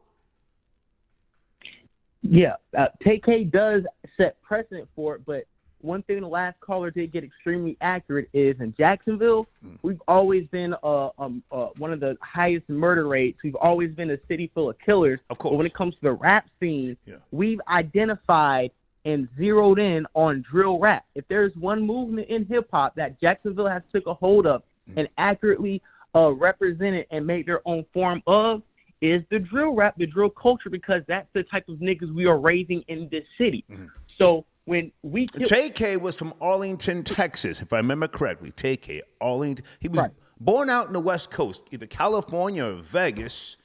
Yeah, Tay-K does set precedent for it, but one thing the last caller did get extremely accurate is in Jacksonville, we've always been one of the highest murder rates. We've always been a city full of killers. Of course. But when it comes to the rap scene, we've identified and zeroed in on drill rap. If there's one movement in hip-hop that Jacksonville has took a hold of and accurately represented and made their own form of, is the drill rap, the drill culture, because that's the type of niggas we are raising in this city. So when we Tay-K was from Arlington, Texas, if I remember correctly. Tay-K, Arlington. He was born out in the West Coast, either California or Vegas.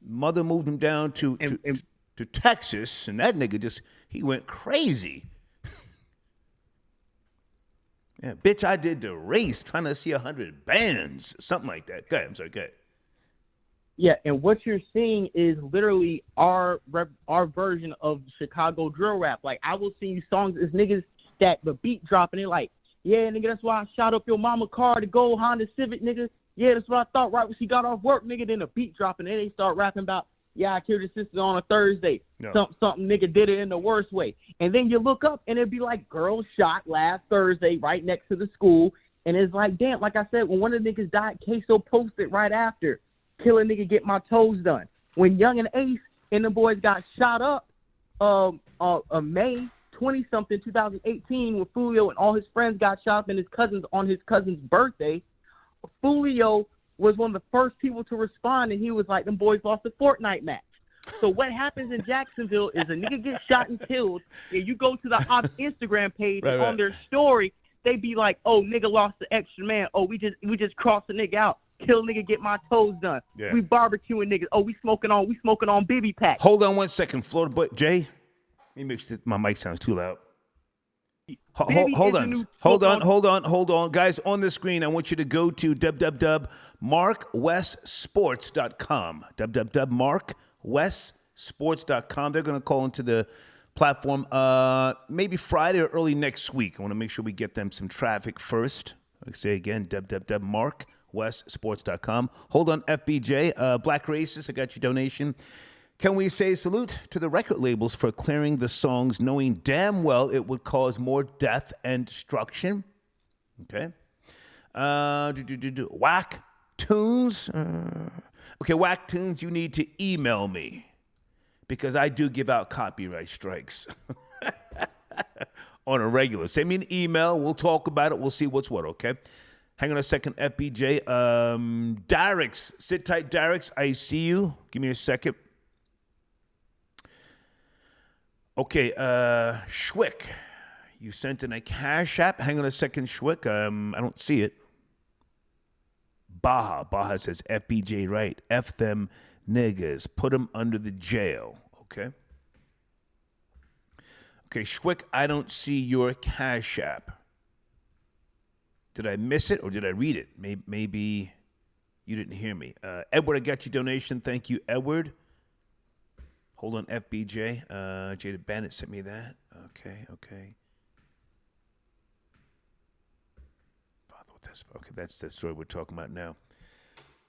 Mother moved him down to Texas, and that nigga he went crazy. Yeah, bitch, I did the race trying to see 100 bands, something like that. Go ahead, I'm sorry, go ahead. Yeah, and what you're seeing is literally our version of Chicago drill rap. Like, I will sing you songs as niggas that the beat dropping. They're like, yeah, nigga, that's why I shot up your mama car, the gold Honda Civic, nigga. Yeah, that's what I thought right when she got off work, nigga. Then the beat dropping, and they start rapping about, yeah, I killed your sister on a Thursday. No. Something nigga did it in the worst way. And then you look up, and it'd be like, girl shot last Thursday right next to the school. And it's like, damn, like I said, when one of the niggas died, Queso posted right after, kill a nigga, get my toes done. When Young and Ace and the boys got shot up May 20-something, 2018, when Fulio and all his friends got shot up and his cousins on his cousin's birthday, Fulio was one of the first people to respond, and he was like, them boys lost a Fortnite match. So what happens in Jacksonville is a nigga gets shot and killed, and you go to the ops Instagram page, and on their story, they be like, oh, nigga lost the extra man. Oh, we just crossed the nigga out. Kill nigga, get my toes done. Yeah. We barbecuing niggas. Oh, we smoking on Bibby Pack. Hold on one second, Florida Boy Jay. Let me make sure my mic sounds too loud. Hold on. Guys, on the screen, I want you to go to www.markwestsports.com. www.markwestsports.com. They're going to call into the platform maybe Friday or early next week. I want to make sure we get them some traffic first. Like I say again, www.markwestsports.com. Hold on, FBJ. Black Racist, I got your donation. Can we say salute to the record labels for clearing the songs, knowing damn well it would cause more death and destruction? Okay. Whack Tunes. Okay, Whack Tunes, you need to email me because I do give out copyright strikes. on a regular. Send me an email. We'll talk about it. We'll see what's what, okay? Hang on a second, FBJ. Darix, sit tight, Darix. I see you. Give me a second. Okay, Schwick, you sent in a Cash App. Hang on a second, Schwick. I don't see it. Baja says, FBJ right. F them niggas. Put them under the jail. Okay. Okay, Schwick, I don't see your Cash App. Did I miss it or did I read it? Maybe you didn't hear me. Edward, I got your donation. Thank you, Edward. Hold on, FBJ. Jada Bandit sent me that. Okay. Okay, that's the story we're talking about now.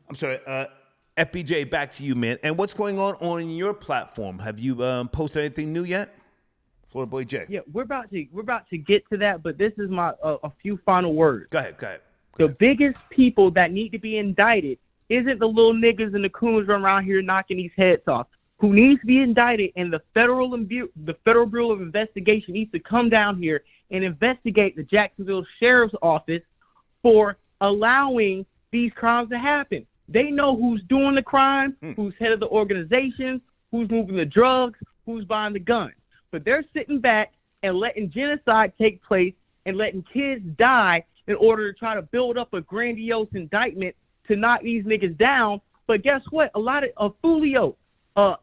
I'm sorry. FBJ, back to you, man. And what's going on your platform? Have you posted anything new yet? Florida Boy J. Yeah, we're about to get to that, but this is my a few final words. Go ahead. The biggest people that need to be indicted isn't the little niggas and the coons run around here knocking these heads off. Who needs to be indicted, and the Federal Bureau of Investigation needs to come down here and investigate the Jacksonville Sheriff's Office for allowing these crimes to happen. They know who's doing the crime, who's head of the organization, who's moving the drugs, who's buying the guns. But they're sitting back and letting genocide take place and letting kids die in order to try to build up a grandiose indictment to knock these niggas down. But guess what? A lot of Fulio,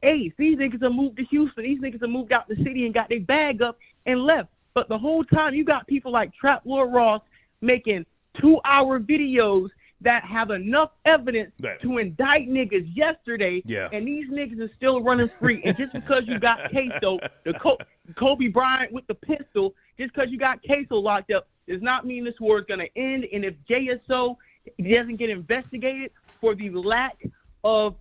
Ace, these niggas have moved to Houston. These niggas have moved out the city and got their bag up and left. But the whole time you got people like Trap Lord Ross making 2-hour videos that have enough evidence to indict niggas yesterday, and these niggas are still running free. And just because you got Queso, Kobe Bryant with the pistol, just because you got Queso locked up does not mean this war is going to end. And if JSO doesn't get investigated for the lack of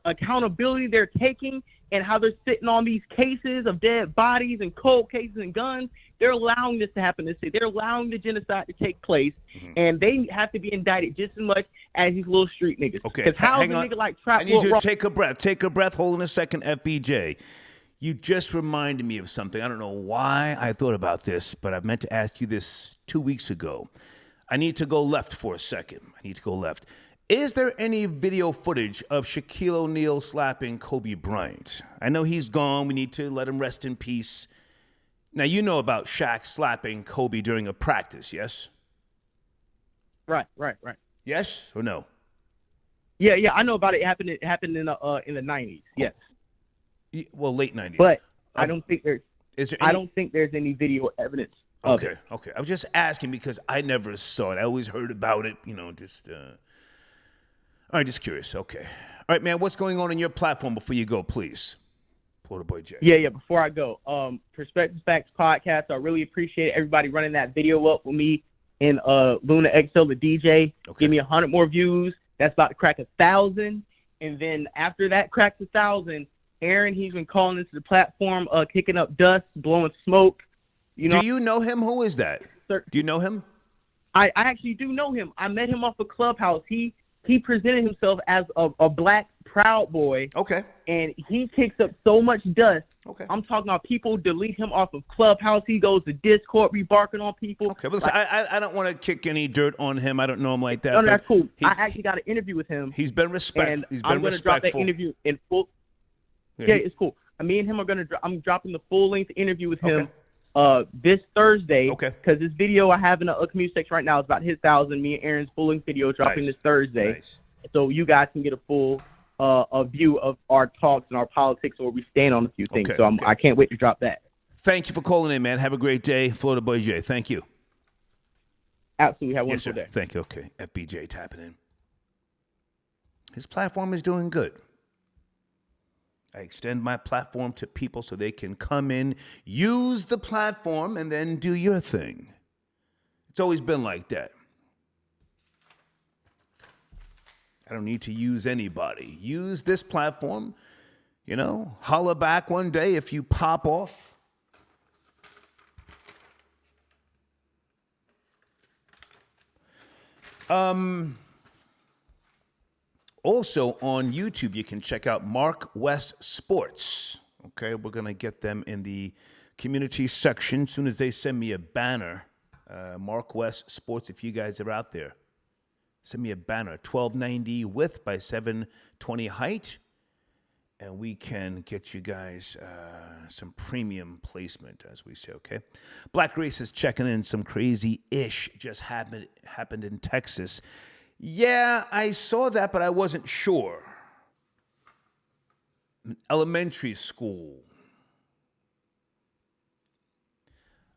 accountability they're taking and how they're sitting on these cases of dead bodies and cold cases and guns, they're allowing this to happen in the city. They're allowing the genocide to take place, and they have to be indicted just as much as these little street niggas. Okay, because how is a nigga like Trap I need you to Ross- take a breath. Take a breath. Hold on a second, FBJ. You just reminded me of something. I don't know why I thought about this, but I meant to ask you this 2 weeks ago. I need to go left for a second. Is there any video footage of Shaquille O'Neal slapping Kobe Bryant? I know he's gone. We need to let him rest in peace. Now, you know about Shaq slapping Kobe during a practice, yes? Right. Yes or no? Yeah, I know about it. It happened in the 90s. Yes. Well, late 90s. But I don't think there's. I don't think there's any video evidence of it. Okay. I was just asking because I never saw it. I always heard about it. All right, just curious. Okay. All right, man. What's going on in your platform before you go, please? Florida Boy J. Yeah. Before I go, Perspective Facts podcast. I really appreciate everybody running that video up with me and Luna XL, the DJ. Okay. Give me 100 more views. That's about to crack 1,000. And then after that cracks 1,000, Aaron, he's been calling into the platform, kicking up dust, blowing smoke. Do you know him? Who is that? Sir, do you know him? I actually do know him. I met him off a Clubhouse. He presented himself as a black Proud Boy. Okay. And he kicks up so much dust. Okay. I'm talking about people delete him off of Clubhouse. He goes to Discord, rebarking on people. Okay, but listen, I don't want to kick any dirt on him. I don't know him like that. No, that's cool. I actually got an interview with him. He's been respectful. I'm going to drop that interview in full. Yeah, it's cool. Me and him are going to. I'm dropping the full length interview with him this Thursday. Okay. Because this video I have in a community section right now is about his 1,000. Me and Aaron's full length video dropping this Thursday. Nice. So you guys can get a full a view of our talks and our politics, where we stand on a few things. So I can't wait to drop that. Thank you for calling in, man. Have a great day, Florida Boy J. Thank you. Absolutely. Have a wonderful day. Thank you. Okay, FBJ tapping in. His platform is doing good. I extend my platform to people so they can come in, use the platform, and then do your thing. It's always been like that. I don't need to use anybody. Use this platform, holla back one day if you pop off. Also on YouTube, you can check out Mark West Sports. Okay, we're going to get them in the community section. As soon as they send me a banner, Mark West Sports, if you guys are out there, send me a banner, 1290 width by 720 height, and we can get you guys some premium placement, as we say, okay? Black Race is checking in. Some crazy-ish just happened in Texas. Yeah, I saw that, but I wasn't sure. An elementary school.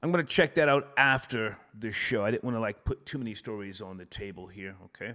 I'm going to check that out after the show. I didn't want to put too many stories on the table here, okay?